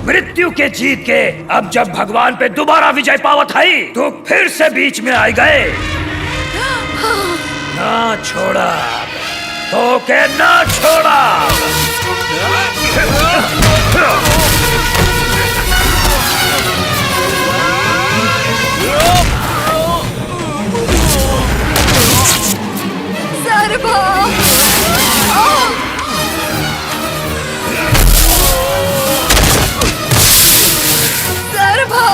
मृत्यु के जीत के अब जब भगवान पे दोबारा विजय पावत है तो फिर से बीच में आ गए। ना छोड़ा तो के ना छोड़ा। सर्वा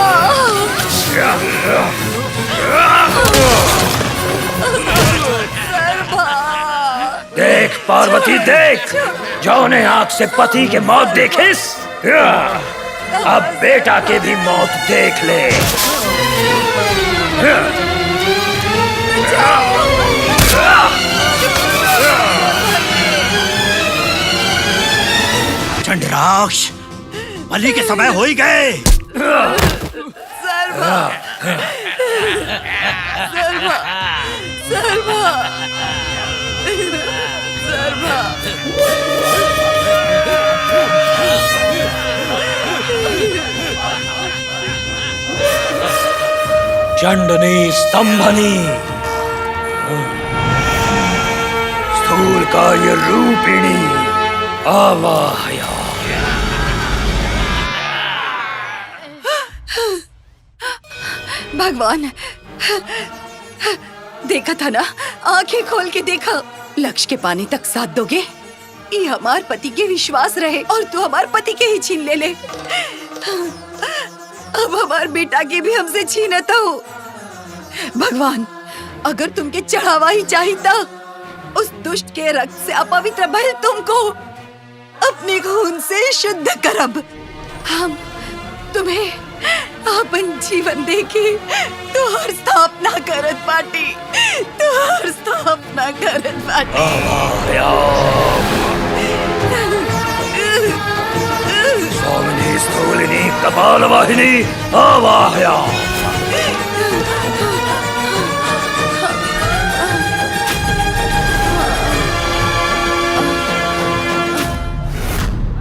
देख पार्वती देख, जौने आंख से पति के मौत देखिस, अब बेटा के भी मौत देख ले। चंद्राक्ष, बलि के समय हो ही गए। सर्वा सर्वा सर्वा सर्वा चंडनी स्तंभनी स्थूल कार्य रूपिणी आवाहया। भगवान, देखा था ना, आंखें खोल के देखा। लक्ष्य के पाने तक साथ दोगे? ये हमार पति के विश्वास रहे और तू हमार पति के ही छीन ले। अब हमार बेटा के भी हमसे छीनता हो। भगवान, अगर तुमके चढ़ावा ही चाहिए, उस दुष्ट के रक्त से अपवित्र भय तुमको अपने खून से शुद्ध करब। हम तुम्हें अपन जीवन देके तुहर स्थापना करत बाटी, तुहर स्थापना करत बाटी। स्वामिनी स्थूलिनी कपालवाहिनी आवाहया।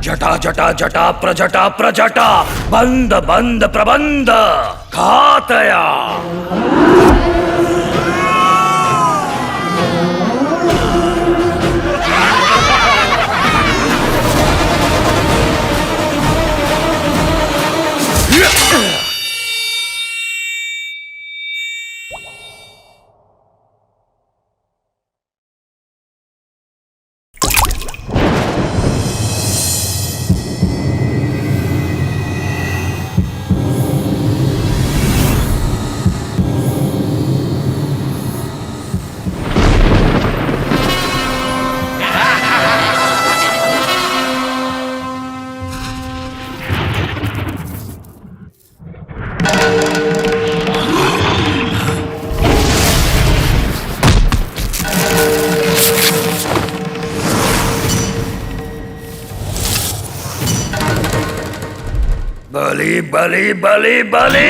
जटा जटा जटा प्रजटा प्रजटा बंद बंद प्रबंध घातया। बलि बलि बलि बलि।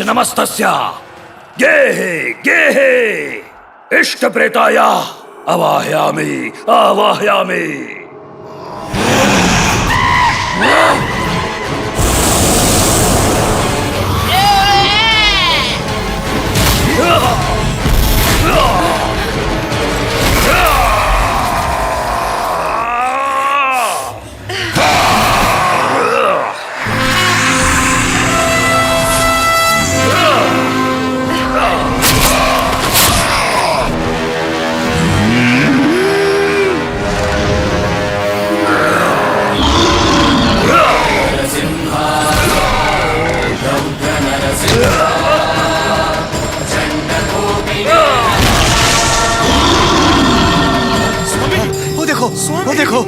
नाश नमस्तस्य गेहे गेहे इष्ट प्रेताय आवाहयामि आवाहयामि। वो देखो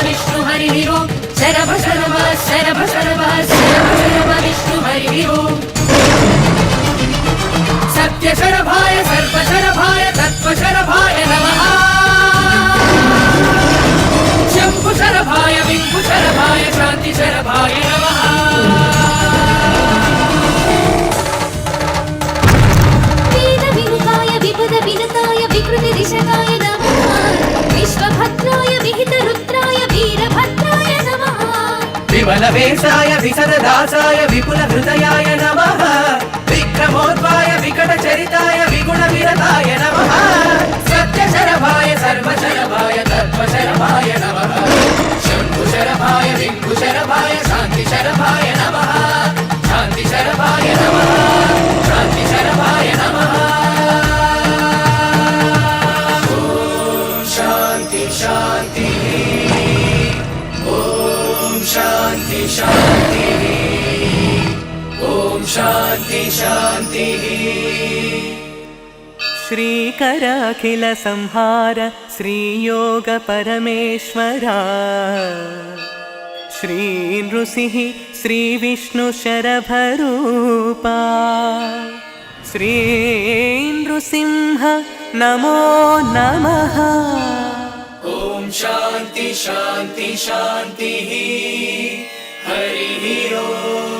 विष्णु हरि ओम शरभ शरभ शरभ शरभ शरभ शरभ विष्णु हरि ओम सत्य शरभाय सर्व शरभाय तत्व शरभाय नमः शंभु शरभाय विभु शरभाय शांति शरभाय नमः वेद विनुताय विपद विनताय विकृति दिशकाय नमः विश्वभद्राय विहित रुद्राय वीरभद्राय नमः विमलवेशाय विसरदासाय विपुल हृदयाय नमः विक्रमोद्वाय विकटचरिताय विगुणविरताय नमः सत्यशरभाय सर्वशरभाय तत्त्वशरभाय नमः शम्भुशरभाय विभुशरभाय शान्तिशरभाय नमः शान्तिशरभाय नमः शान्तिशरभाय नमः शांति शांति ओम शांति शांति ओम शांति शांति श्रीकर अखिल संहार श्रीयोग परमेश्वरा श्री नृसिंह श्री विष्णु शरभरूपा श्री नृसिंह नमो नमः ओम शांति शांति शांति हरि ओम